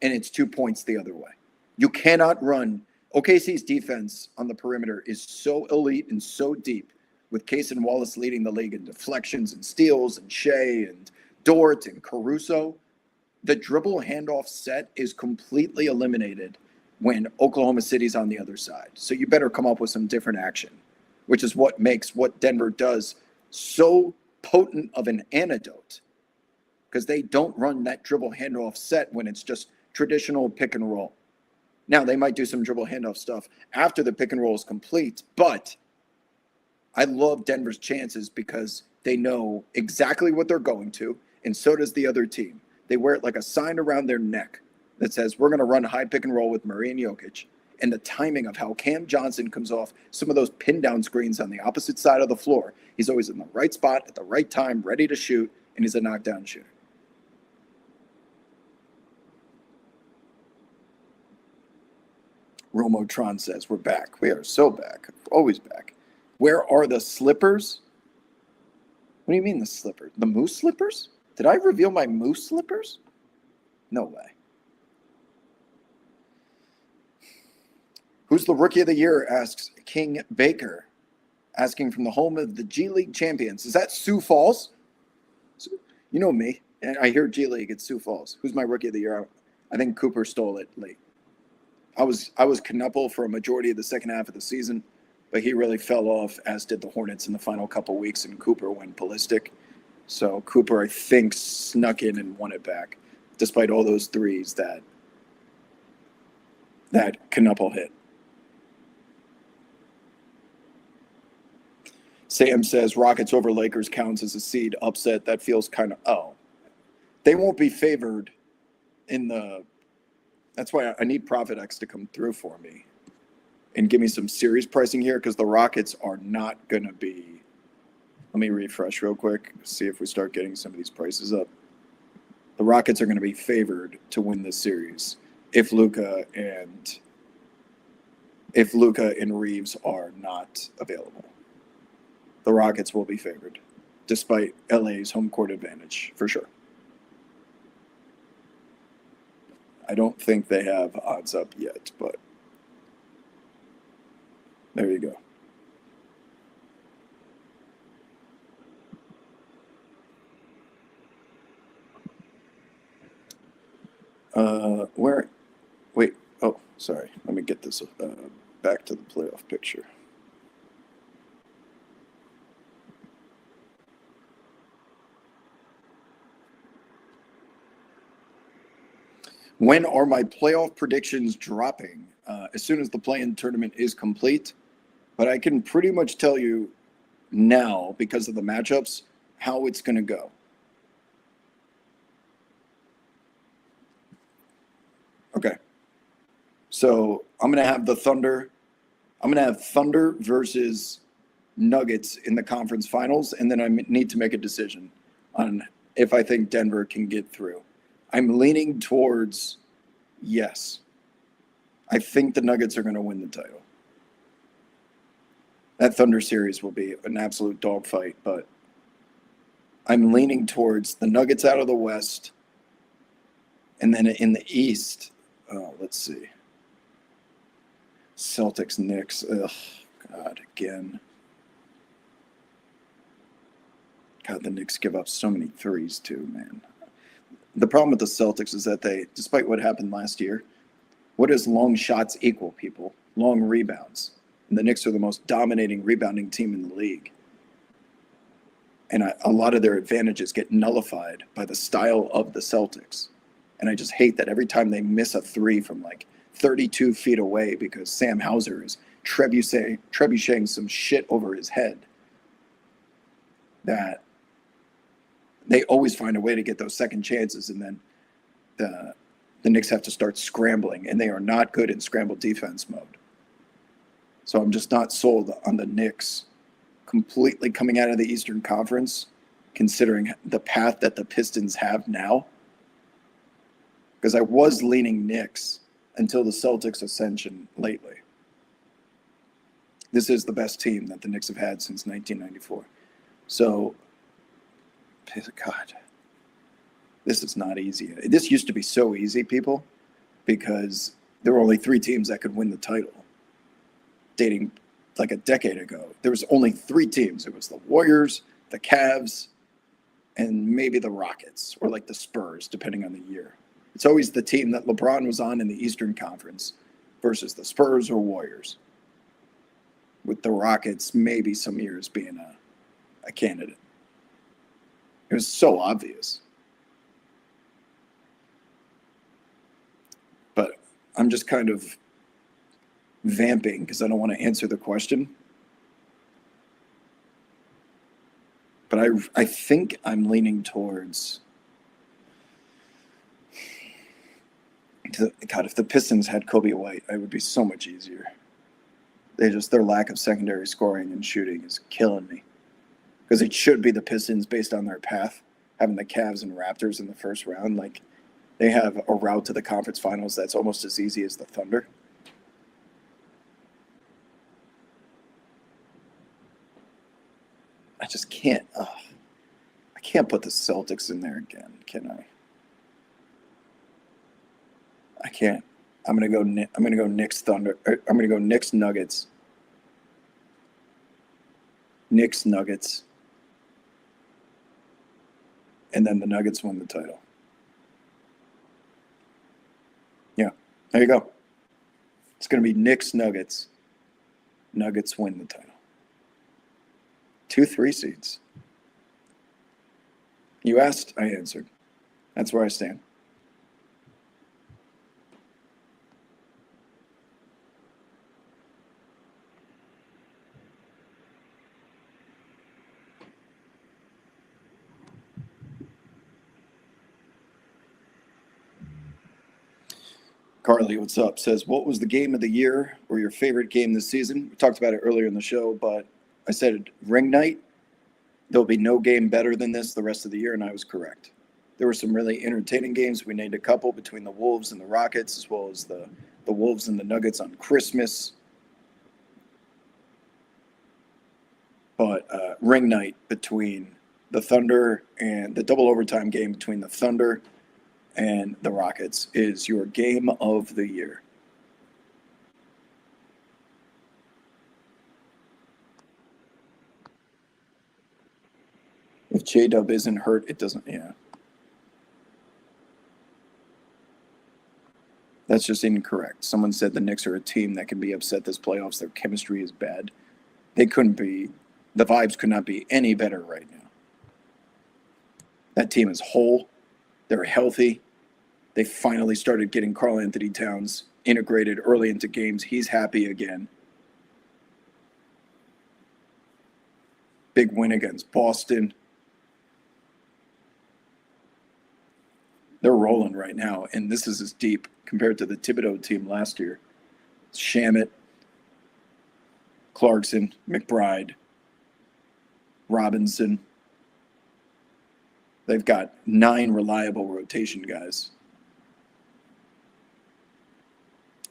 And it's 2 points the other way. You cannot run. OKC's defense on the perimeter is so elite and so deep, with Case and Wallace leading the league in deflections and steals, and Shea and Dort and Caruso. The dribble handoff set is completely eliminated when Oklahoma City's on the other side. So you better come up with some different action, which is what makes what Denver does so potent of an antidote, because they don't run that dribble handoff set when it's just traditional pick and roll. Now, they might do some dribble handoff stuff after the pick and roll is complete, but I love Denver's chances because they know exactly what they're going to, and so does the other team. They wear it like a sign around their neck that says, we're going to run a high pick and roll with Murray and Jokic. And the timing of how Cam Johnson comes off some of those pin down screens on the opposite side of the floor, he's always in the right spot at the right time, ready to shoot, and he's a knockdown shooter. Romotron says, we're back. We are so back. Always back. Where are the slippers? What do you mean the slippers? The moose slippers? Did I reveal my moose slippers? No way. Who's the rookie of the year? Asks King Baker, asking from the home of the G League champions. Is that Sioux Falls? You know me. I hear G League. It's Sioux Falls. Who's my rookie of the year? I think Cooper stole it late. I was Knuppel for a majority of the second half of the season, but he really fell off, as did the Hornets in the final couple weeks, and Cooper went ballistic. So Cooper, I think, snuck in and won it back, despite all those threes that Knuppel hit. Sam says Rockets over Lakers counts as a seed upset. That feels kind of, they won't be favored in the. That's why I need ProfitX to come through for me and give me some series pricing here, because the Rockets are not going to be. Let me refresh real quick, see if we start getting some of these prices up. The Rockets are going to be favored to win this series if Luka and Reeves are not available. The Rockets will be favored, despite LA's home court advantage, for sure. I don't think they have odds up yet, but there you go. Wait, sorry. Let me get this back to the playoff picture. When are my playoff predictions dropping? As soon as the play-in tournament is complete. But I can pretty much tell you now, because of the matchups, how it's going to go. Okay. So I'm going to have the Thunder. I'm going to have Thunder versus Nuggets in the conference finals, and then I need to make a decision on if I think Denver can get through. I'm leaning towards yes. I think the Nuggets are going to win the title. That Thunder series will be an absolute dogfight, but I'm leaning towards the Nuggets out of the West. And then in the East, let's see. Celtics, Knicks. Ugh, God, again. God, the Knicks give up so many threes too, man. The problem with the Celtics is that they, despite what happened last year, what does long shots equal, people? Long rebounds. And the Knicks are the most dominating rebounding team in the league. And a lot of their advantages get nullified by the style of the Celtics. And I just hate that every time they miss a three from like 32 feet away because Sam Hauser is trebucheting some shit over his head, that they always find a way to get those second chances, and then the Knicks have to start scrambling, and they are not good in scramble defense mode. So I'm just not sold on the Knicks completely coming out of the Eastern Conference, considering the path that the Pistons have now. Because I was leaning Knicks until the Celtics ascension lately. This is the best team that the Knicks have had since 1994. So, God, this is not easy. This used to be so easy, people, because there were only 3 teams that could win the title. Dating like a decade ago, there was only 3 teams. It was the Warriors, the Cavs, and maybe the Rockets, or like the Spurs, depending on the year. It's always the team that LeBron was on in the Eastern Conference versus the Spurs or Warriors, with the Rockets maybe some years being a candidate. It was so obvious. But I'm just kind of vamping because I don't want to answer the question. But I think I'm leaning towards, God, if the Pistons had Kobe White, it would be so much easier. Their lack of secondary scoring and shooting is killing me. Because it should be the Pistons based on their path, having the Cavs and Raptors in the first round. Like, they have a route to the conference finals that's almost as easy as the Thunder. I just can't. I can't put the Celtics in there again, can I? I can't. I'm gonna go Knicks Thunder. I'm gonna go Knicks Nuggets. Knicks Nuggets. And then the Nuggets win the title. Yeah, there you go. It's gonna be Knicks Nuggets. Nuggets win the title. 2 3 seeds. You asked, I answered. That's where I stand. Carly, what's up? Says, what was the game of the year or your favorite game this season? We talked about it earlier in the show, but I said ring night. There'll be no game better than this the rest of the year, and I was correct. There were some really entertaining games. We named a couple between the Wolves and the Rockets, as well as the Wolves and the Nuggets on Christmas. But ring night between the Thunder and the double overtime game between the Thunder and the Rockets is your game of the year. If J-Dub isn't hurt, it doesn't, yeah. That's just incorrect. Someone said the Knicks are a team that can be upset this playoffs. Their chemistry is bad. They couldn't be, the vibes could not be any better right now. That team is whole. They're healthy. They finally started getting Karl-Anthony Towns integrated early into games. He's happy again. Big win against Boston. They're rolling right now, and this is as deep compared to the Thibodeau team last year. Shamet, Clarkson, McBride, Robinson. They've got 9 reliable rotation guys.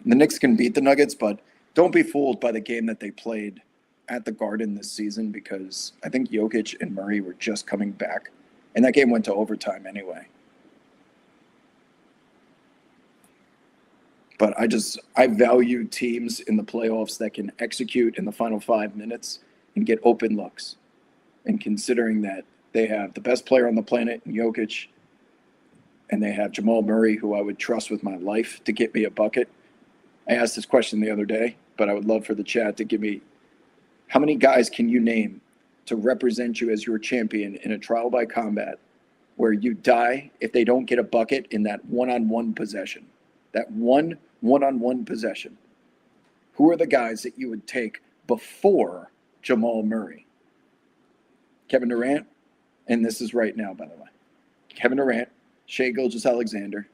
The Knicks can beat the Nuggets, but don't be fooled by the game that they played at the Garden this season, because I think Jokic and Murray were just coming back, and that game went to overtime anyway. But I value teams in the playoffs that can execute in the final 5 minutes and get open looks. And considering that they have the best player on the planet in Jokic, and they have Jamal Murray, who I would trust with my life to get me a bucket. I asked this question the other day, but I would love for the chat to give me, how many guys can you name to represent you as your champion in a trial by combat where you die if they don't get a bucket in that one-on-one possession? That one-on-one possession. Who are the guys that you would take before Jamal Murray? Kevin Durant, and this is right now, by the way. Kevin Durant, Shai Gilgeous-Alexander,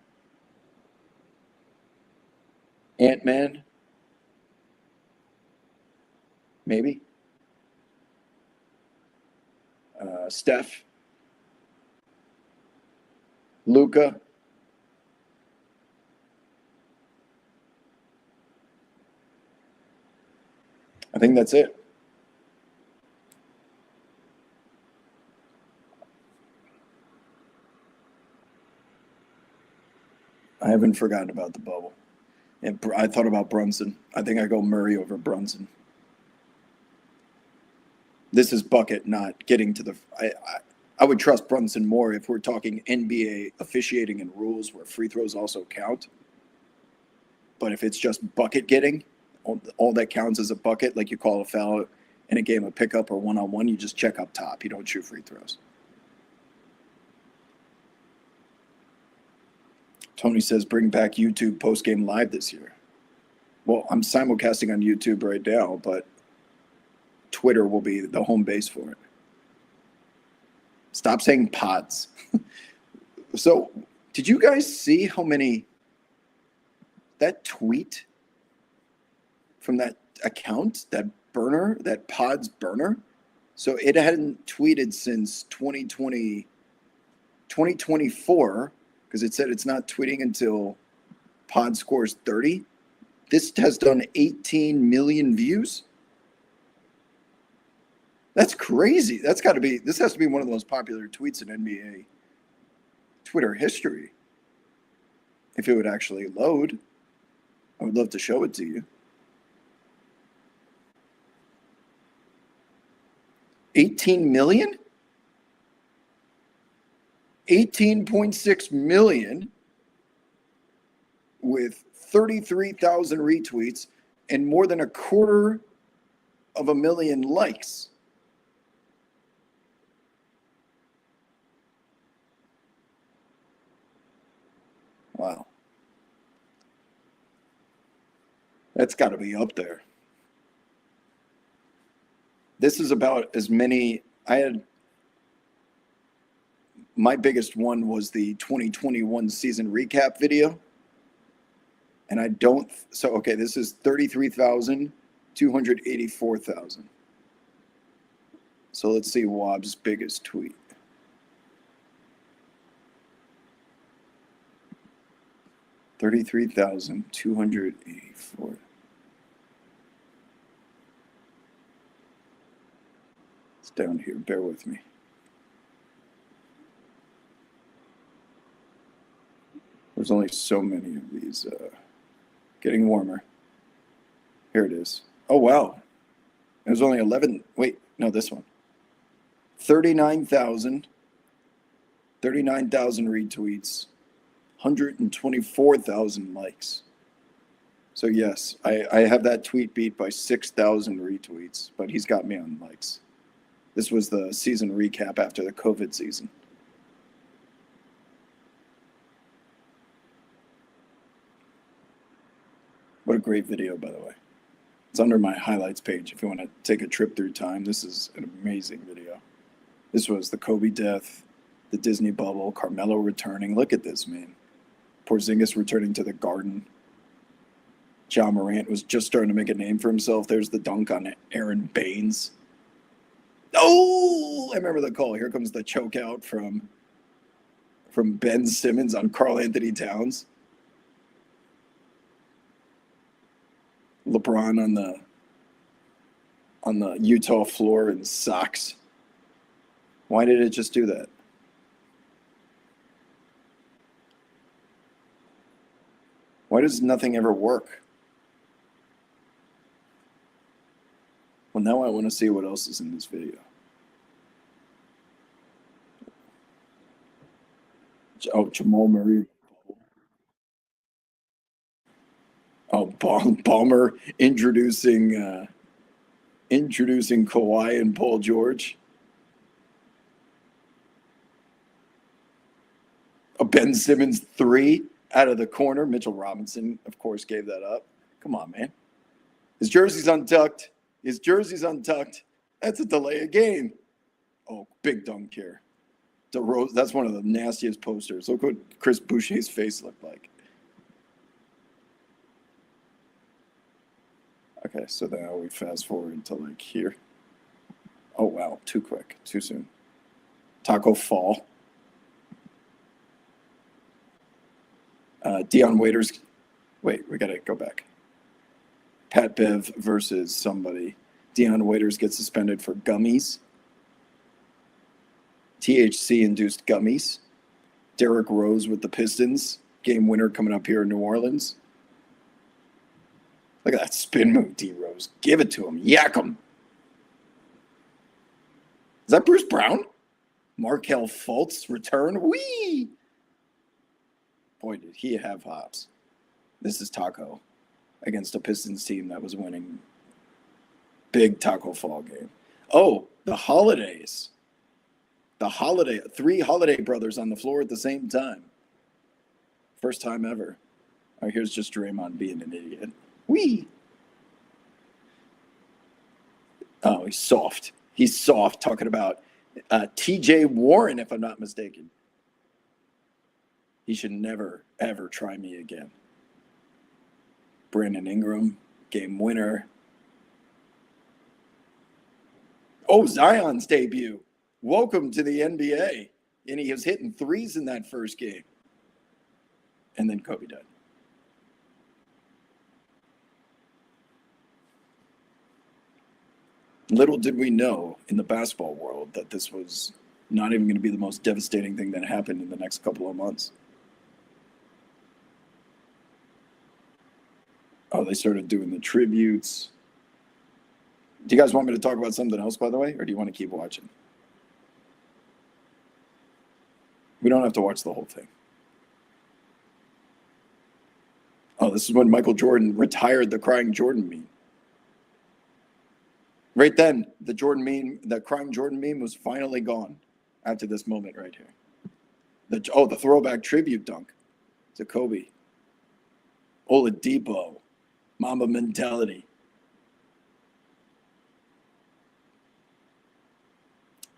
Ant-Man, maybe, Steph, Luka, I think that's it. I haven't forgotten about the bubble. And I thought about Brunson. I think I go Murray over Brunson. This is bucket, not getting to the. I would trust Brunson more if we're talking NBA officiating and rules where free throws also count. But if it's just bucket getting, all that counts as a bucket, like you call a foul in a game of pickup or one-on-one, you just check up top. You don't shoot free throws. Tony says, bring back YouTube post-game live this year. Well, I'm simulcasting on YouTube right now, but Twitter will be the home base for it. Stop saying pods. So, did you guys see how many, that tweet from that account, that burner, that pods burner? So it hadn't tweeted since 2024, because it said it's not tweeting until pod scores 30. This has done 18 million views. That's crazy. That's got to be, this has to be one of the most popular tweets in NBA Twitter history. If it would actually load, I would love to show it to you. 18 million? 18.6 million with 33,000 retweets and more than 250,000 likes. Wow. That's got to be up there. This is about as many. My biggest one was the 2021 season recap video. And okay, this is 33,000, 284,000. So let's see Wobb's biggest tweet. $33,284. It's down here. Bear with me. There's only so many of these. Getting warmer. Here it is. Oh, wow. There's only 11. Wait, no, this one. 39,000 retweets. 124,000 likes. So yes, I have that tweet beat by 6,000 retweets, but he's got me on likes. This was the season recap after the COVID season. What a great video, by the way. It's under my highlights page if you want to take a trip through time. This is an amazing video. This was the Kobe death, the Disney bubble, Carmelo returning. Look at this, man. Porzingis returning to the Garden. Ja Morant was just starting to make a name for himself. There's the dunk on Aaron Baines. Oh, I remember the call. Here comes the choke out from Ben Simmons on Karl Anthony Towns. LeBron on the Utah floor in socks. Why did it just do that? Why does nothing ever work? Well, now I want to see what else is in this video. Oh, Jamal Murray. Oh, Ballmer introducing Kawhi and Paul George. A Ben Simmons 3 out of the corner. Mitchell Robinson, of course, gave that up. Come on, man. His jersey's untucked. That's a delay of game. Oh, big dunk here. That's one of the nastiest posters. Look what Chris Boucher's face looked like. Okay, so now we fast forward to like here. Oh, wow. Too quick. Too soon. Taco Fall. Dion Waiters. Wait, we got to go back. Pat Bev versus somebody. Deion Waiters gets suspended for gummies. THC-induced gummies. Derrick Rose with the Pistons. Game winner coming up here in New Orleans. Look at that spin move, D Rose. Give it to him. Yak him. Is that Bruce Brown? Markelle Fultz return. Whee! Boy, did he have hops. This is Taco against a Pistons team that was winning. Big Taco Fall game. Oh, the holidays. Three Holiday brothers on the floor at the same time. First time ever. All right, here's just Draymond being an idiot. Whee! Oh, he's soft. He's soft talking about TJ Warren, if I'm not mistaken. He should never, ever try me again. Brandon Ingram, game winner. Oh, Zion's debut. Welcome to the NBA. And he was hitting threes in that first game. And then Kobe died. Little did we know in the basketball world that this was not even going to be the most devastating thing that happened in the next couple of months. Oh, they started doing the tributes. Do you guys want me to talk about something else, by the way, or do you want to keep watching? We don't have to watch the whole thing. Oh, this is when Michael Jordan retired the Crying Jordan meme. Right then, the Crying Jordan meme was finally gone after this moment right here. The throwback tribute dunk to Kobe. Oladipo. Mamba mentality.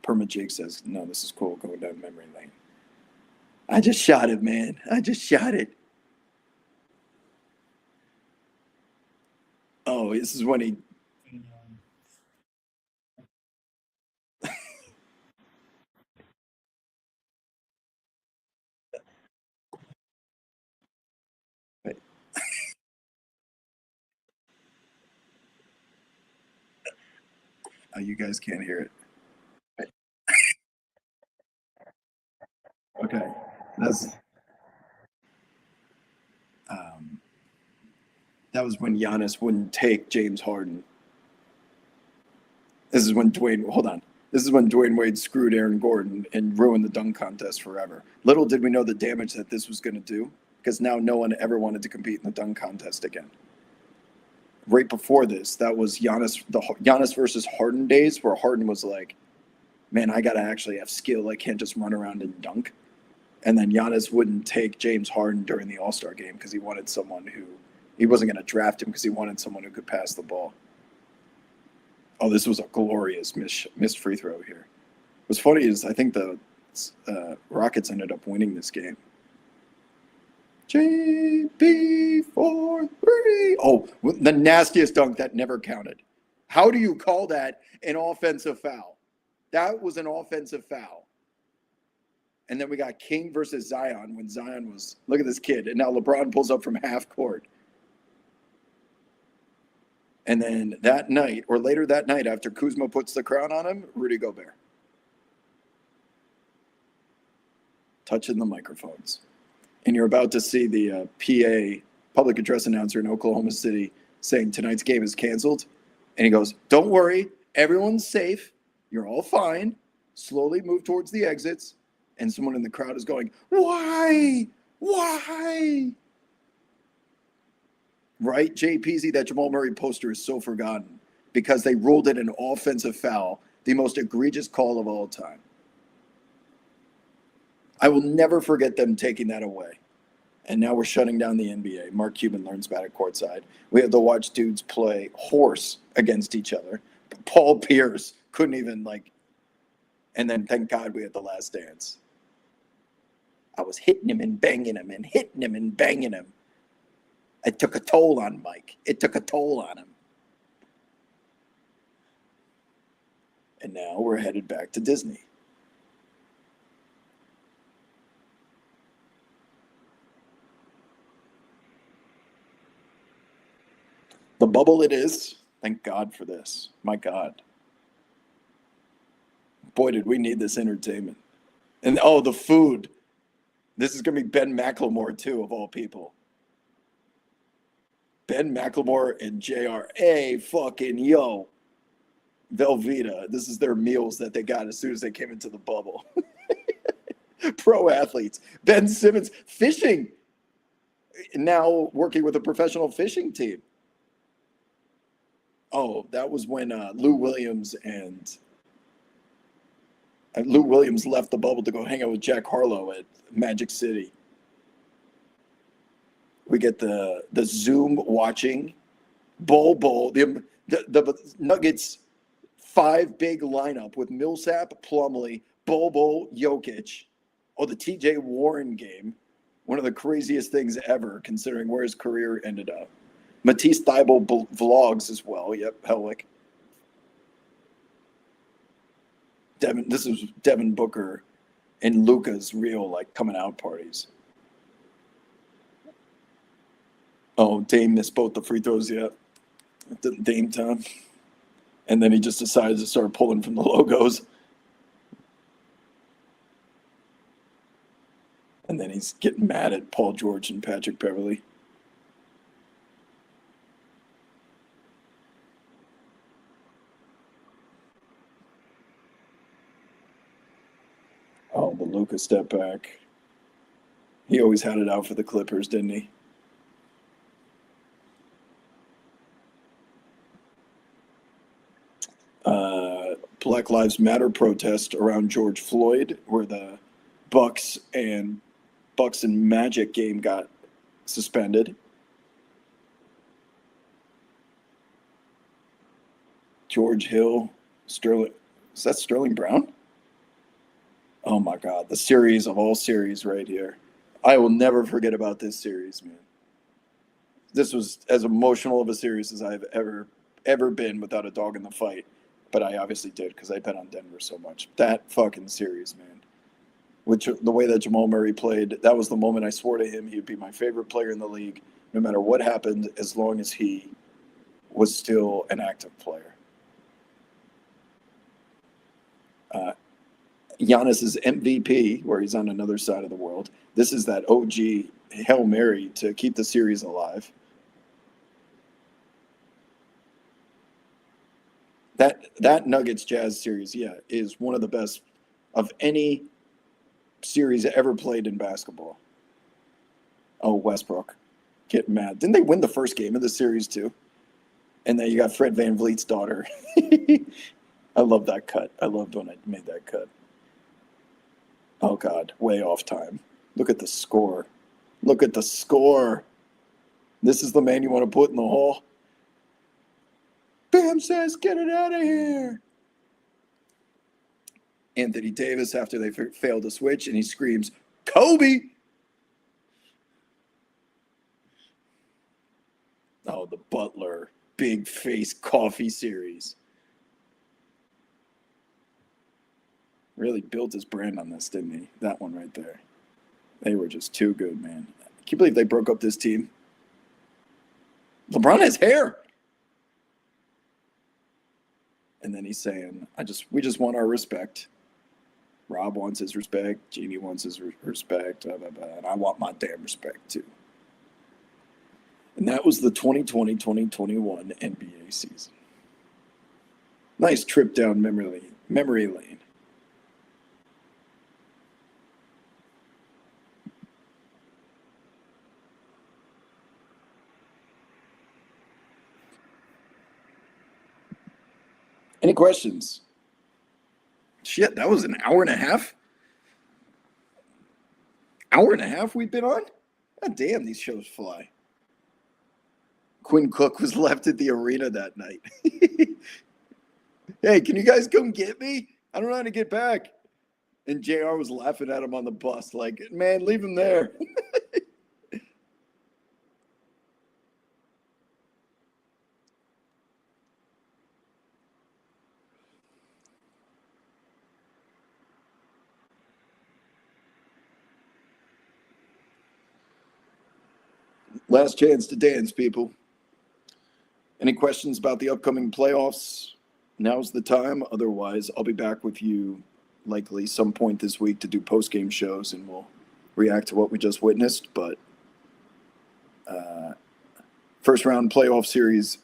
Perma Jake says, no, this is cool, going down memory lane. I just shot it, man. I just shot it. Oh, this is when he... Oh, you guys can't hear it. Okay. That was when Giannis wouldn't take James Harden. This is when Dwayne Wade screwed Aaron Gordon and ruined the dunk contest forever. Little did we know the damage that this was going to do, because now no one ever wanted to compete in the dunk contest again. Right before this, that was Giannis versus Harden days, where Harden was like, man, I got to actually have skill. I can't just run around and dunk. And then Giannis wouldn't take James Harden during the All-Star game because he wanted someone who, he wasn't going to draft him because he wanted someone who could pass the ball. Oh, this was a glorious missed free throw here. What's funny is I think the Rockets ended up winning this game. JP for 3. Oh, the nastiest dunk that never counted. How do you call that an offensive foul? That was an offensive foul. And then we got King versus Zion when Zion was, look at this kid. And now LeBron pulls up from half court. And then that night, or later that night, after Kuzma puts the crown on him, Rudy Gobert. Touching the microphones. And you're about to see the PA, public address announcer in Oklahoma City, saying tonight's game is canceled. And he goes, don't worry, everyone's safe. You're all fine. Slowly move towards the exits. And someone in the crowd is going, why? Why? Right, JPZ, that Jamal Murray poster is so forgotten because they ruled it an offensive foul, the most egregious call of all time. I will never forget them taking that away. And now we're shutting down the NBA. Mark Cuban learns about it courtside. We had to watch dudes play horse against each other. Paul Pierce couldn't even and then thank God we had The Last Dance. I was hitting him and banging him and hitting him and banging him. It took a toll on Mike. It took a toll on him. And now we're headed back to Disney. The bubble it is. Thank God for this. My God. Boy, did we need this entertainment. And oh, the food. This is going to be Ben McLemore, too, of all people. Ben McLemore and JR. Fucking yo. Velveeta. This is their meals that they got as soon as they came into the bubble. Pro athletes. Ben Simmons fishing. Now working with a professional fishing team. Oh, that was when Lou Williams left the bubble to go hang out with Jack Harlow at Magic City. We get the Zoom watching Bol the Nuggets 5 big lineup with Millsap, Plumlee, Bol, Jokic. Oh, the TJ Warren game. One of the craziest things ever, considering where his career ended up. Matisse Thybulle vlogs as well. Yep, Helwick. This is Devin Booker and Luka's real coming out parties. Oh, Dame missed both the free throws yet. Dame time. And then he just decided to start pulling from the logos. And then he's getting mad at Paul George and Patrick Beverley. Oh, the Luka step back. He always had it out for the Clippers, didn't he? Black Lives Matter protest around George Floyd, where the Bucks and Magic game got suspended. George Hill, Sterling. Is that Sterling Brown? Oh my God, the series of all series right here. I will never forget about this series, man. This was as emotional of a series as I've ever been without a dog in the fight. But I obviously did because I bet on Denver so much. That fucking series, man. Which the way that Jamal Murray played, that was the moment I swore to him he'd be my favorite player in the league, no matter what happened, as long as he was still an active player. Giannis's MVP, where he's on another side of the world. This is that OG Hail Mary to keep the series alive. That Nuggets Jazz series, yeah, is one of the best of any series ever played in basketball. Oh, Westbrook, getting mad. Didn't they win the first game of the series too? And then you got Fred VanVleet's daughter. I love that cut. I loved when I made that cut. Oh God, way off time. Look at the score. Look at the score. This is the man you want to put in the hall. Bam says, get it out of here. Anthony Davis, after they fail to switch, and he screams, Kobe. Oh, the Butler big face coffee series. Really built his brand on this, didn't he? That one right there. They were just too good, man. Can you believe they broke up this team? LeBron has hair. And then he's saying, we just want our respect. Rob wants his respect. Jeannie wants his respect. Blah, blah, blah, and I want my damn respect too. And that was the 2020-2021 NBA season. Nice trip down memory lane. Any questions? Shit, that was an hour and a half? Hour and a half we've been on? God damn, these shows fly. Quinn Cook was left at the arena that night. Hey, can you guys come get me? I don't know how to get back. And JR was laughing at him on the bus, like, man, leave him there. Last chance to dance, people. Any questions about the upcoming playoffs? Now's the time. Otherwise, I'll be back with you likely some point this week to do post-game shows, and we'll react to what we just witnessed. But first round playoff series.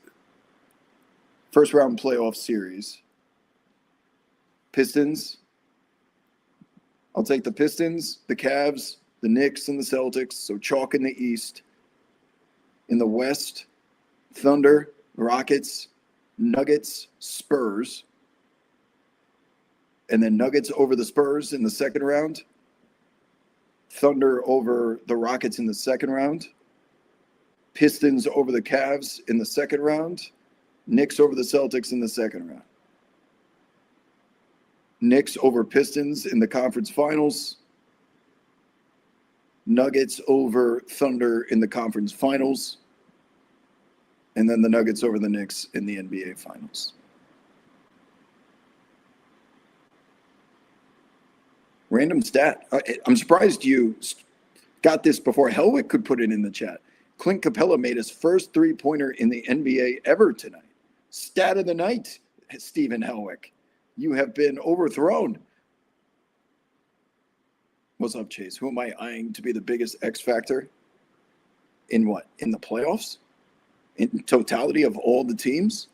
Pistons. I'll take the Pistons, the Cavs, the Knicks, and the Celtics. So chalk in the East. In the West, Thunder, Rockets, Nuggets, Spurs. And then Nuggets over the Spurs in the second round. Thunder over the Rockets in the second round. Pistons over the Cavs in the second round. Knicks over the Celtics in the second round. Knicks over Pistons in the conference finals. Nuggets over Thunder in the conference finals. And then the Nuggets over the Knicks in the NBA finals. Random stat. I'm surprised you got this before Helwick could put it in the chat. Clint Capella made his first three-pointer in the NBA ever tonight. Stat of the night, Stephen Helwick. You have been overthrown. What's up, Chase? Who am I eyeing to be the biggest X factor? In what? In the playoffs? In totality of all the teams?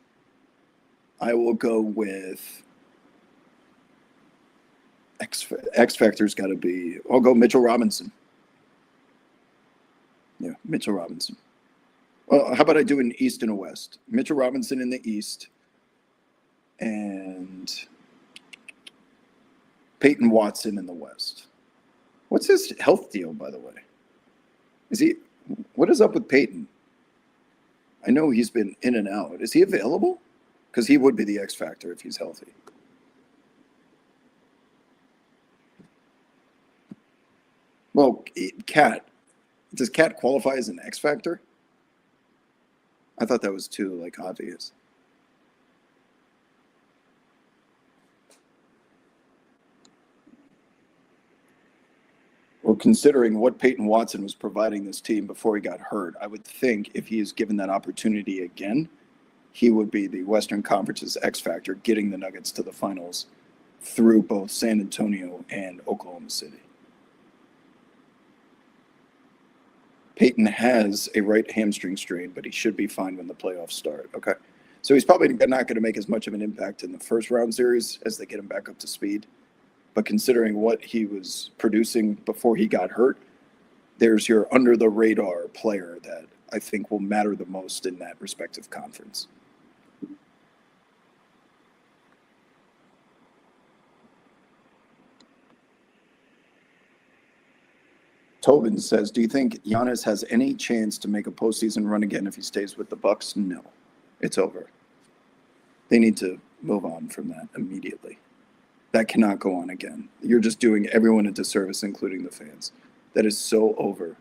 I will go with X factor's got to be, I'll go Mitchell Robinson. Yeah, Mitchell Robinson. Well, how about I do an East and a West? Mitchell Robinson in the East and Peyton Watson in the West. What's his health deal, by the way? What is up with Peyton? I know he's been in and out. Is he available? Because he would be the X factor if he's healthy. Well, does Cat qualify as an X factor? I thought that was too obvious. Well, considering what Peyton Watson was providing this team before he got hurt, I would think if he is given that opportunity again, he would be the Western Conference's X factor, getting the Nuggets to the finals through both San Antonio and Oklahoma City. Peyton has a right hamstring strain, but he should be fine when the playoffs start. Okay. So he's probably not going to make as much of an impact in the first round series as they get him back up to speed. But considering what he was producing before he got hurt, there's your under the radar player that I think will matter the most in that respective conference. Tobin says, do you think Giannis has any chance to make a postseason run again if he stays with the Bucks? No, it's over. They need to move on from that immediately. That cannot go on again. You're just doing everyone a disservice, including the fans. That is so over.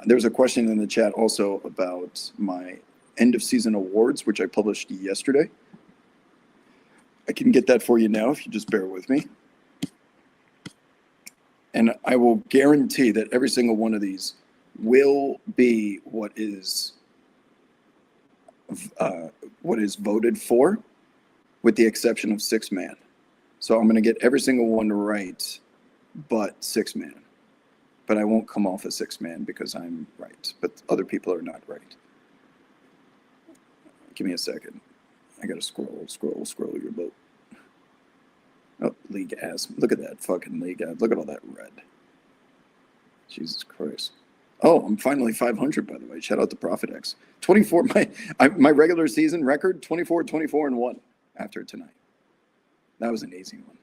There's a question in the chat also about my end of season awards, which I published yesterday. I can get that for you now if you just bear with me. And I will guarantee that every single one of these will be what is voted for, with the exception of six man. So I'm going to get every single one right, but six man. But I won't come off as six man because I'm right, but other people are not right. Give me a second. I got to scroll your boat. Oh, league ass. Look at that fucking league ass. Look at all that red. Jesus Christ. Oh, I'm finally 500, by the way. Shout out to ProfitX. 24, my regular season record, 24, 24, and 1 after tonight. That was an easy one.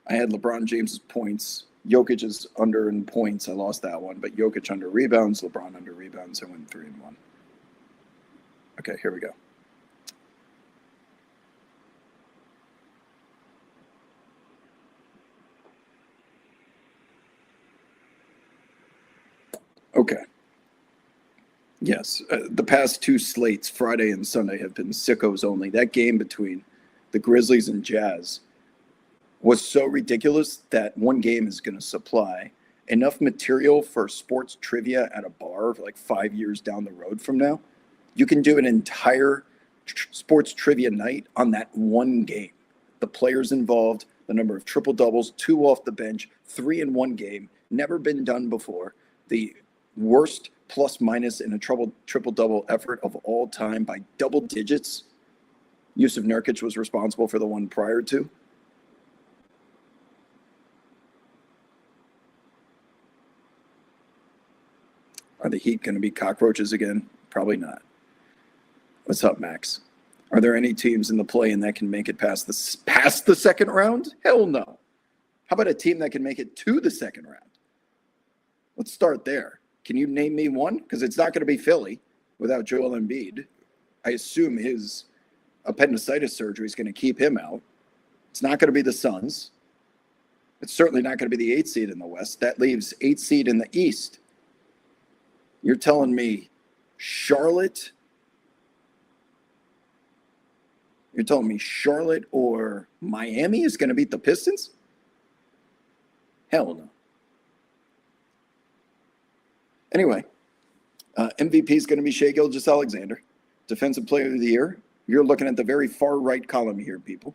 I had LeBron James's points. Jokic is under in points. I lost that one. But Jokic under rebounds, LeBron under rebounds. I went 3-1. Okay, here we go. Okay. Yes, the past two slates, Friday and Sunday, have been sickos only. That game between the Grizzlies and Jazz was so ridiculous that one game is going to supply enough material for sports trivia at a bar like 5 years down the road from now You can do an entire sports trivia night on that one game. The players involved, the number of triple doubles, 2 off the bench, 3 in one game, never been done before. The worst plus minus in a triple double effort of all time by double digits. Yusuf Nurkic was responsible for the one prior to. Are the Heat going to be cockroaches again? Probably not. What's up, Max? Are there any teams in the play-in that can make it past the second round? Hell no. How about a team that can make it to the second round? Let's start there. Can you name me one? Because it's not going to be Philly without Joel Embiid. I assume his appendicitis surgery is going to keep him out. It's not going to be the Suns. It's certainly not going to be the 8th seed in the West. That leaves 8th seed in the East. You're telling me Charlotte? You're telling me Charlotte or Miami is going to beat the Pistons? Hell no. Anyway, MVP is going to be Shai Gilgeous-Alexander. Defensive Player of the Year. You're looking at the very far right column here, people.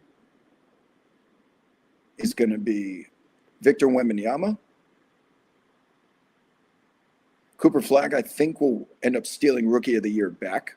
Is going to be Victor Wembanyama. Cooper Flagg, I think, will end up stealing Rookie of the Year back.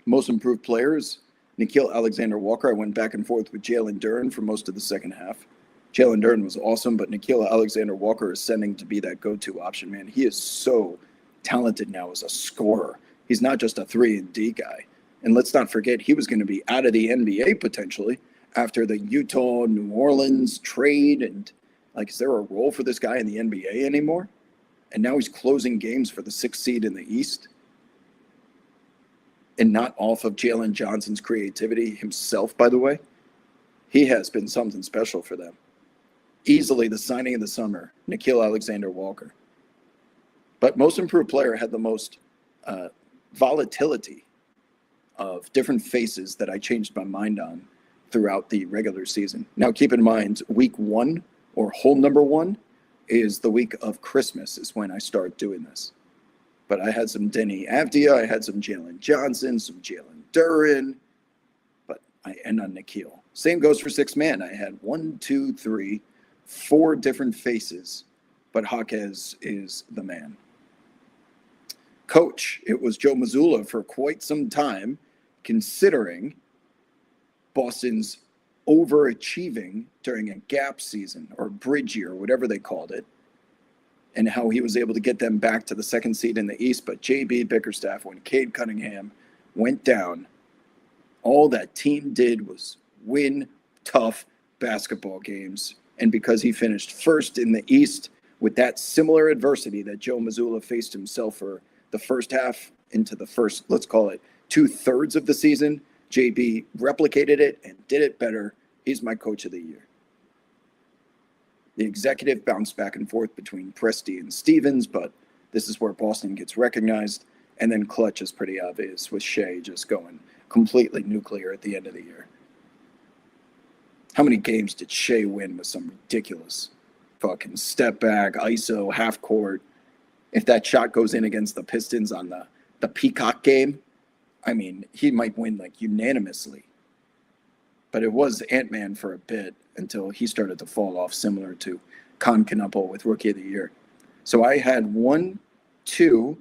Most Improved Players, Nickeil Alexander-Walker. I went back and forth with Jalen Duren for most of the second half. Jalen Duren was awesome, but Nickeil Alexander-Walker is ascending to be that go-to option, man. He is so talented now as a scorer. He's not just a 3-and-D guy. And let's not forget, he was going to be out of the NBA potentially after the Utah-New Orleans trade. And, is there a role for this guy in the NBA anymore? And now he's closing games for the 6th seed in the East. And not off of Jalen Johnson's creativity himself, by the way. He has been something special for them. Easily the signing of the summer, Nickeil Alexander-Walker. But Most Improved Player had the most volatility of different faces that I changed my mind on throughout the regular season. Now, keep in mind, week 1 or hole number 1 is the week of Christmas is when I start doing this. But I had some Denny Avdia, I had some Jalen Johnson, some Jalen Duren, but I end on Nickeil. Same goes for 6 man. I had 1, 2, 3, 4 different faces, but Jaquez is the man. Coach, it was Joe Mazzulla for quite some time, considering Boston's overachieving during a gap season or bridge year, whatever they called it, and how he was able to get them back to the 2nd seed in the East. But J.B. Bickerstaff, when Cade Cunningham went down, all that team did was win tough basketball games. And because he finished first in the East with that similar adversity that Joe Mazzulla faced himself for the first half into the first, let's call it 2/3 of the season, JB replicated it and did it better. He's my Coach of the Year. The executive bounced back and forth between Presti and Stevens, but this is where Boston gets recognized. And then clutch is pretty obvious with Shai just going completely nuclear at the end of the year. How many games did Shai win with some ridiculous fucking step back, ISO, half court? If that shot goes in against the Pistons on the Peacock game, I mean, he might win unanimously. But it was Ant-Man for a bit until he started to fall off, similar to Con Knuppel with Rookie of the Year. So I had 1, 2,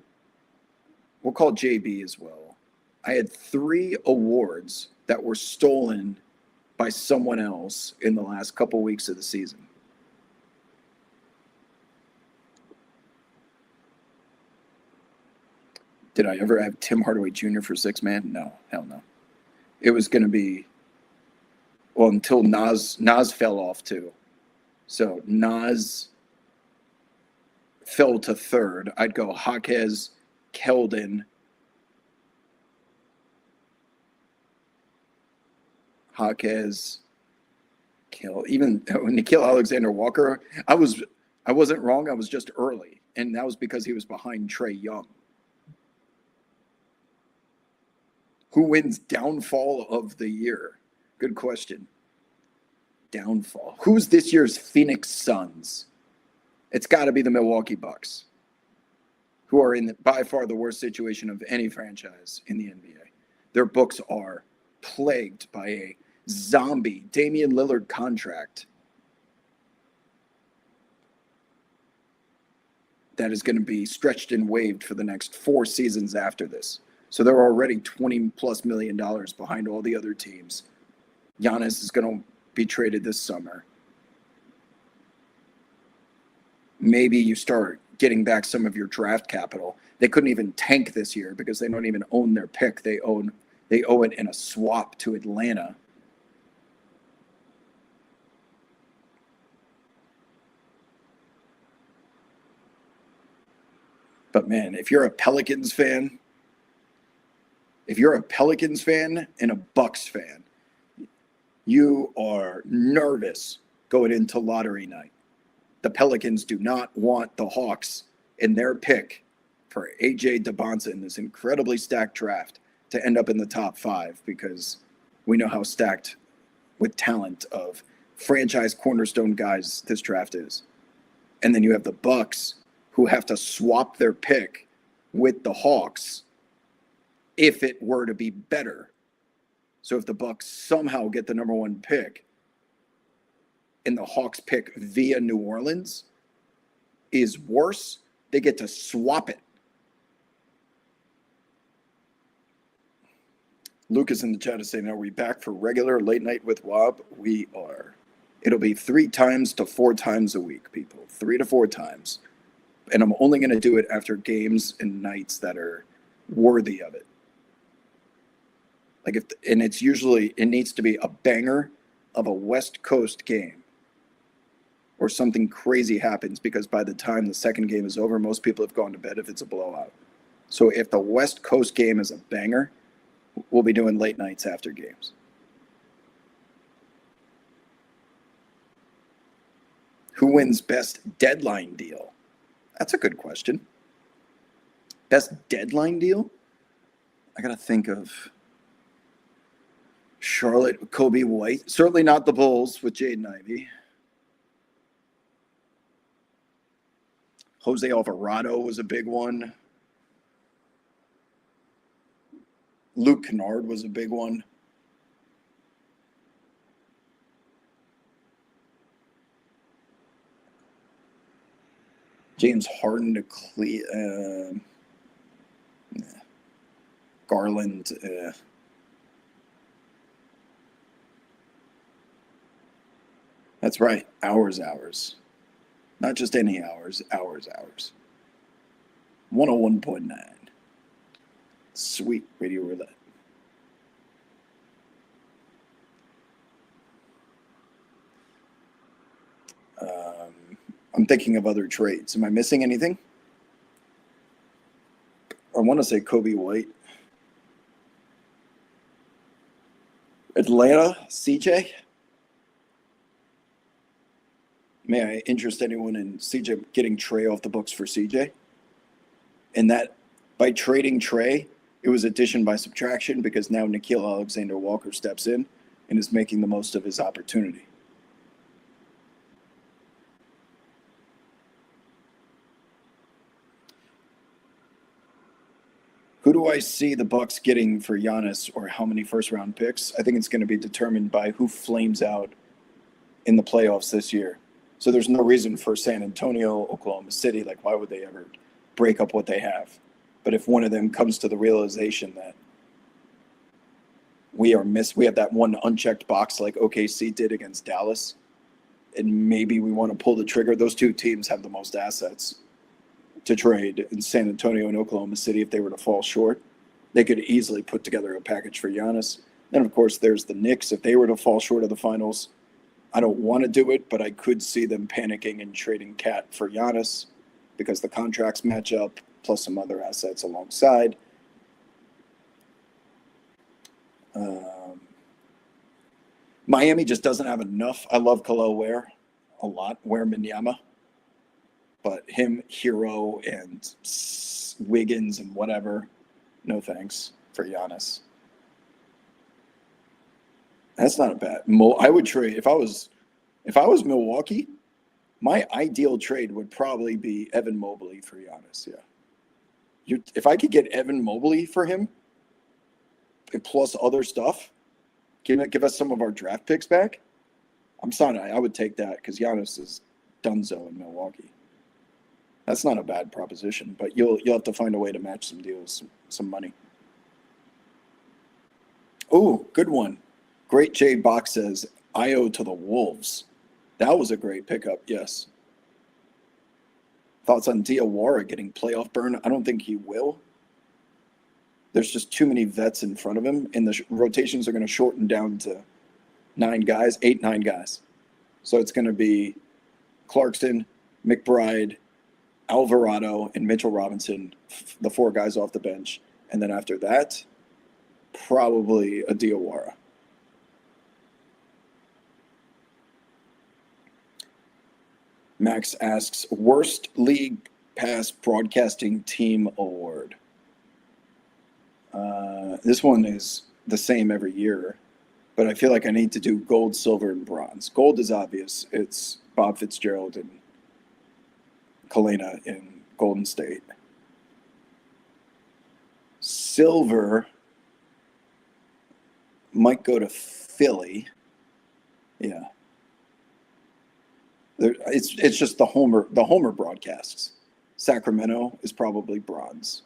we'll call JB as well. I had 3 awards that were stolen by someone else in the last couple weeks of the season. Did I ever have Tim Hardaway Jr. for 6 man? No, hell no. It was going to be, well, until Nas fell off too. So Nas fell to 3rd. I'd go Jaquez, Keldon, even Nickeil Alexander-Walker. I wasn't wrong. I was just early, and that was because he was behind Trae Young. Who wins downfall of the year? Good question. Downfall. Who's this year's Phoenix Suns? It's got to be the Milwaukee Bucks. who are in by far the worst situation of any franchise in the NBA. Their books are plagued by a zombie Damian Lillard contract that is going to be stretched and waived for the next 4 seasons after this. So they're already $20+ million behind all the other teams. Giannis is going to be traded this summer. Maybe you start getting back some of your draft capital. They couldn't even tank this year because they don't even own their pick. They owe it in a swap to Atlanta. But man, if you're a Pelicans fan and a Bucks fan, you are nervous going into lottery night. The Pelicans do not want the Hawks in their pick for AJ Debonsa in this incredibly stacked draft to end up in the top 5, because we know how stacked with talent of franchise cornerstone guys this draft is. And then you have the Bucks, who have to swap their pick with the Hawks if it were to be better. So if the Bucks somehow get the number 1 pick and the Hawks pick via New Orleans is worse, they get to swap it. Lucas in the chat is saying, are we back for regular late night with Wob? We are. It'll be 3 times to 4 times a week, people. 3 to 4 times. And I'm only going to do it after games and nights that are worthy of it. It needs to be a banger of a West Coast game, or something crazy happens, because by the time the second game is over, most people have gone to bed if it's a blowout. So if the West Coast game is a banger, we'll be doing late nights after games. Who wins best deadline deal? That's a good question. Best deadline deal? I got to think of Charlotte with Kobe White. Certainly not the Bulls with Jaden Ivey. Jose Alvarado was a big one. Luke Kennard was a big one. James Harden to Garland. That's right. Hours. Not just any hours. 101.9. Sweet Radio Roulette. I'm thinking of other trades. Am I missing anything? I want to say Kobe White. Atlanta, CJ. May I interest anyone in CJ getting Trey off the books for CJ? And that by trading Trey, it was addition by subtraction, because now Nickeil Alexander-Walker steps in and is making the most of his opportunity. Who do I see the Bucks getting for Giannis, or how many first-round picks? I think it's going to be determined by who flames out in the playoffs this year. So there's no reason for San Antonio, Oklahoma City. Why would they ever break up what they have? But if one of them comes to the realization that we have that one unchecked box like OKC did against Dallas, and maybe we want to pull the trigger. Those two teams have the most assets to trade in San Antonio and Oklahoma City. If they were to fall short, they could easily put together a package for Giannis. Then, of course, there's the Knicks. If they were to fall short of the finals, I don't want to do it, but I could see them panicking and trading Cat for Giannis, because the contracts match up, plus some other assets alongside. Miami just doesn't have enough. I love Khalil Ware a lot, Ware Minyama. But him, Hero, and Wiggins and whatever, no thanks for Giannis. That's not a bad. I would trade if I was Milwaukee. My ideal trade would probably be Evan Mobley for Giannis. Yeah, If I could get Evan Mobley for him, plus other stuff, give us some of our draft picks back. I'm sorry, I would take that because Giannis is donezo in Milwaukee. That's not a bad proposition, but you'll have to find a way to match some deals, some money. Oh, good one. Great J Box says Io to the Wolves. That was a great pickup. Yes. Thoughts on Diawara getting playoff burn? I don't think he will. There's just too many vets in front of him, and the rotations are going to shorten down to 9 guys, 8, 9 guys. So it's going to be Clarkson, McBride, Alvarado, and Mitchell Robinson, the 4 guys off the bench. And then after that, probably a Diawara. Max asks, worst league pass broadcasting team award. This one is the same every year, but I feel like I need to do gold, silver, and bronze. Gold is obvious. It's Bob Fitzgerald and Kalena in Golden State. Silver might go to Philly. Yeah. It's just the Homer broadcasts. Sacramento is probably bronze.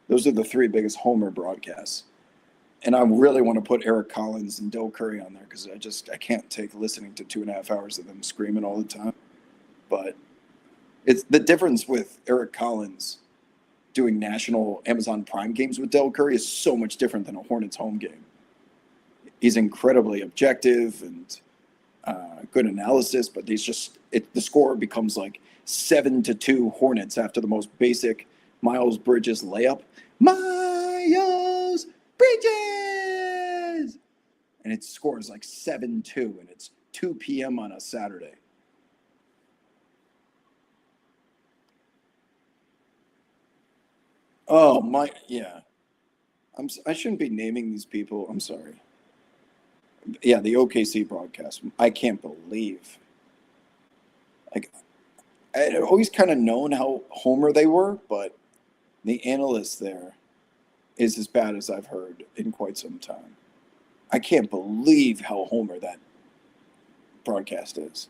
Those are the 3 biggest Homer broadcasts. And I really want to put Eric Collins and Del Curry on there because I can't take listening to 2.5 hours of them screaming all the time. But it's the difference with Eric Collins doing national Amazon Prime games with Del Curry is so much different than a Hornets home game. He's incredibly objective and good analysis, but the score becomes like 7-2 Hornets after the most basic Miles Bridges layup. Miles Bridges! And it scores like 7-2, and it's 2 p.m. on a Saturday. Oh, yeah. I shouldn't be naming these people. I'm sorry. Yeah, the OKC broadcast. I can't believe. Like, I'd always kind of known how Homer they were, but the analyst there is as bad as I've heard in quite some time. I can't believe how Homer that broadcast is.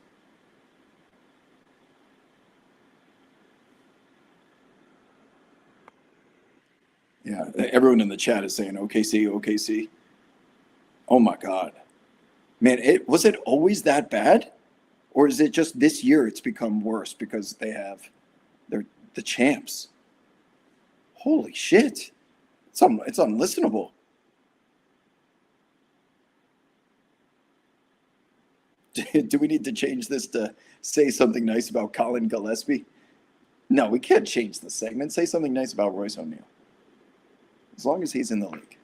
Yeah, everyone in the chat is saying OKC, OKC. Oh my God. Man, was it always that bad? Or is it just this year it's become worse because they're the champs? Holy shit. It's unlistenable. Do we need to change this to say something nice about Colin Gillespie? No, we can't change the segment. Say something nice about Royce O'Neal. As long as he's in the league.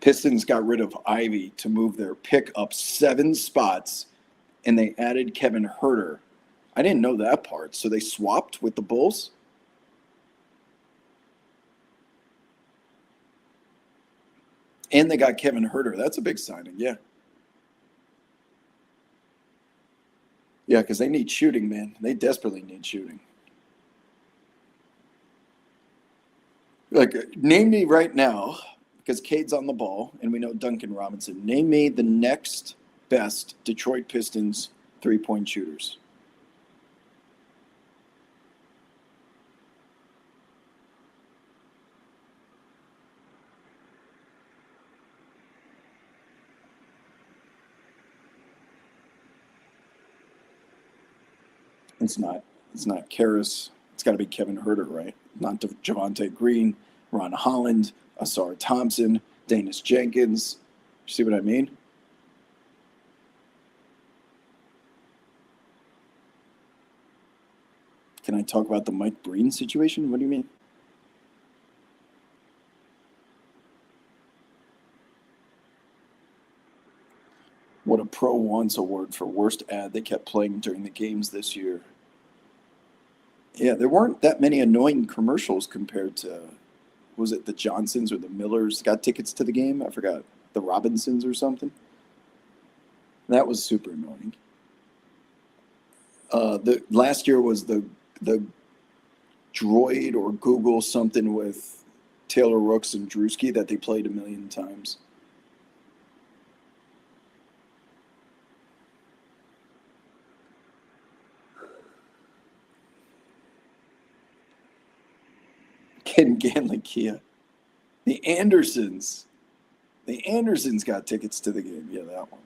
Pistons got rid of Ivy to move their pick up 7 spots, and they added Kevin Huerter. I didn't know that part. So they swapped with the Bulls? And they got Kevin Huerter. That's a big signing, yeah. Yeah, because they need shooting, man. They desperately need shooting. Like, name me right now, because Cade's on the ball, and we know Duncan Robinson. Name me the next best Detroit Pistons 3-point shooters. It's not Karras. It's got to be Kevin Huerter, right? Not Javonte Green, Ron Holland, Asar Thompson, Danis Jenkins. You see what I mean? Can I talk about the Mike Breen situation? What do you mean? What a Pro Wants award for worst ad they kept playing during the games this year. Yeah, there weren't that many annoying commercials compared to was it the Johnsons or the Millers got tickets to the game? I forgot. The Robinsons or something. That was super annoying. The last year was the Droid or Google something with Taylor Rooks and Drewski that they played a million times. Ken Ganley Kia. The Andersons. The Andersons got tickets to the game. Yeah, that one.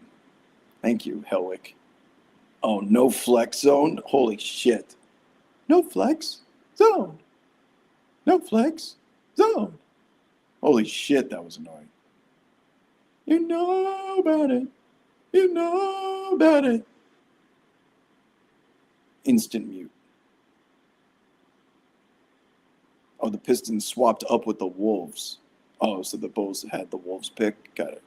Thank you, Helwick. Oh, no flex zone? Holy shit. No flex zone. No flex zone. Holy shit, that was annoying. You know about it. You know about it. Instant mute. Oh, the Pistons swapped up with the Wolves. Oh, so the Bulls had the Wolves pick. Got it.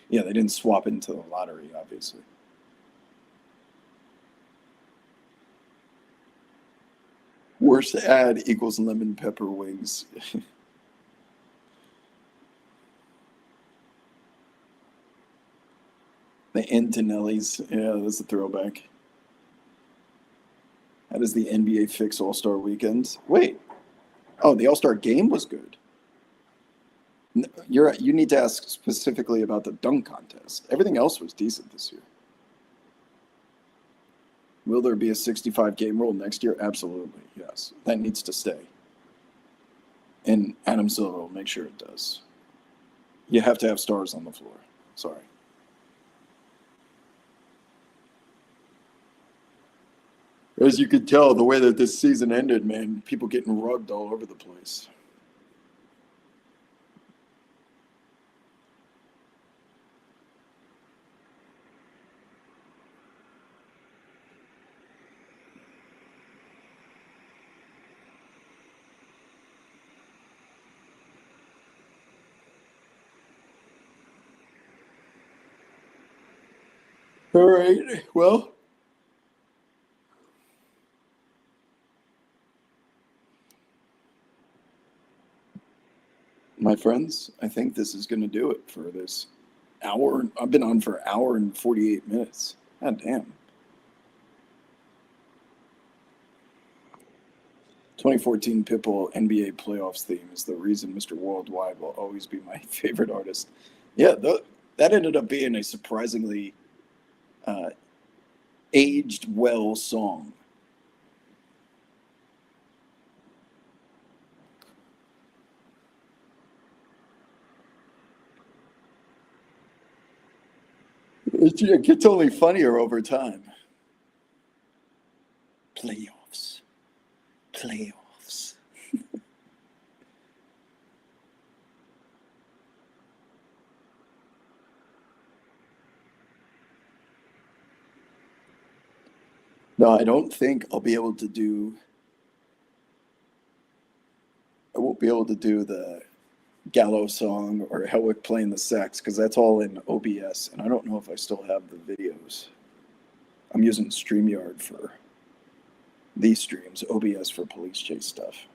Yeah, they didn't swap into the lottery, obviously. Worst ad equals lemon pepper wings. The Antonellis. Yeah, that's a throwback. How does the NBA fix All-Star weekend? Wait. Oh, the All-Star game was good. You need to ask specifically about the dunk contest. Everything else was decent this year. Will there be a 65 game rule next year? Absolutely, yes. That needs to stay. And Adam Silver will make sure it does. You have to have stars on the floor. Sorry. As you could tell, the way that this season ended, man, people getting rugged all over the place. All right. Well, my friends, I think this is going to do it for this hour. I've been on for an hour and 48 minutes. God damn. 2014 Pitbull NBA playoffs theme is the reason Mr. Worldwide will always be my favorite artist. Yeah, that ended up being a surprisingly uh, aged well song. It gets only funnier over time. Playoffs. Playoffs. No, I don't think I'll be able to do. I won't be able to do the Gallo song or Helwick playing the sax because that's all in OBS, and I don't know if I still have the videos. I'm using StreamYard for these streams, OBS for police chase stuff.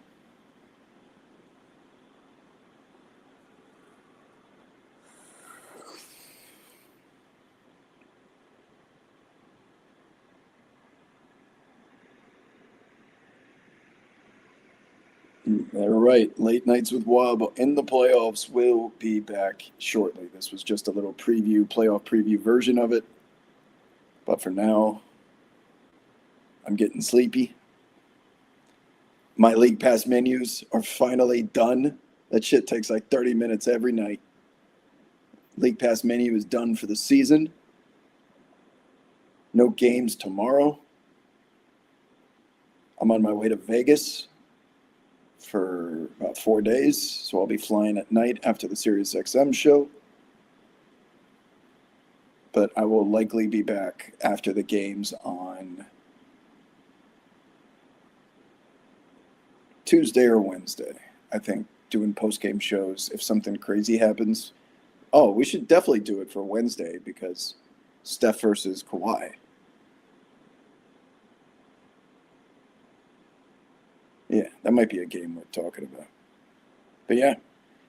All right, Late Nights with Wob in the playoffs will be back shortly. This was just a little preview, playoff preview version of it. But for now, I'm getting sleepy. My League Pass menus are finally done. That shit takes like 30 minutes every night. League Pass menu is done for the season. No games tomorrow. I'm on my way to Vegas for about 4 days, so I'll be flying at night after the SiriusXM show. But I will likely be back after the games on Tuesday or Wednesday. I think doing post-game shows if something crazy happens. Oh, we should definitely do it for Wednesday because Steph versus Kawhi. Yeah, that might be a game worth talking about. But yeah,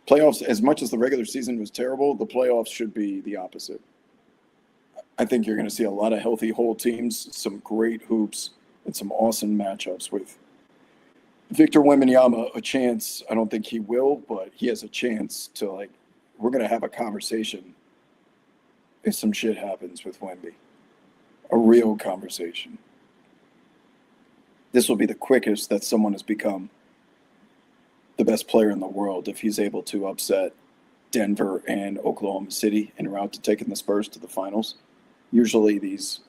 playoffs, as much as the regular season was terrible, the playoffs should be the opposite. I think you're going to see a lot of healthy whole teams, some great hoops, and some awesome matchups with Victor Wembanyama a chance. I don't think he will, but he has a chance to, like, we're going to have a conversation if some shit happens with Wemby. A real conversation. This will be the quickest that someone has become the best player in the world if he's able to upset Denver and Oklahoma City en route to taking the Spurs to the finals. Usually these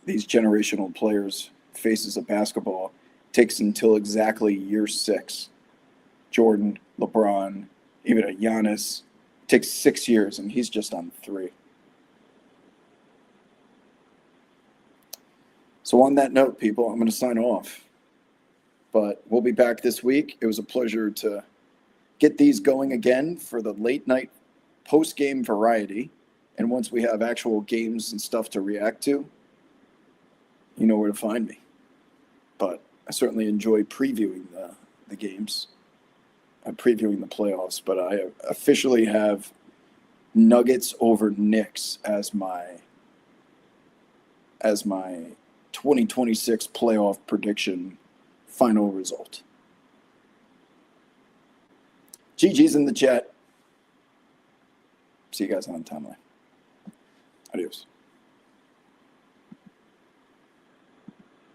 generational players, faces of basketball, takes until exactly year 6. Jordan, LeBron, even a Giannis, takes 6 years, and he's just on 3. So on that note, people, I'm going to sign off. But we'll be back this week. It was a pleasure to get these going again for the late night post-game variety. And once we have actual games and stuff to react to, you know where to find me. But I certainly enjoy previewing the games. I'm previewing the playoffs, but I officially have Nuggets over Knicks as my 2026 playoff prediction final result. GG's in the chat. See you guys on the timeline. Adios.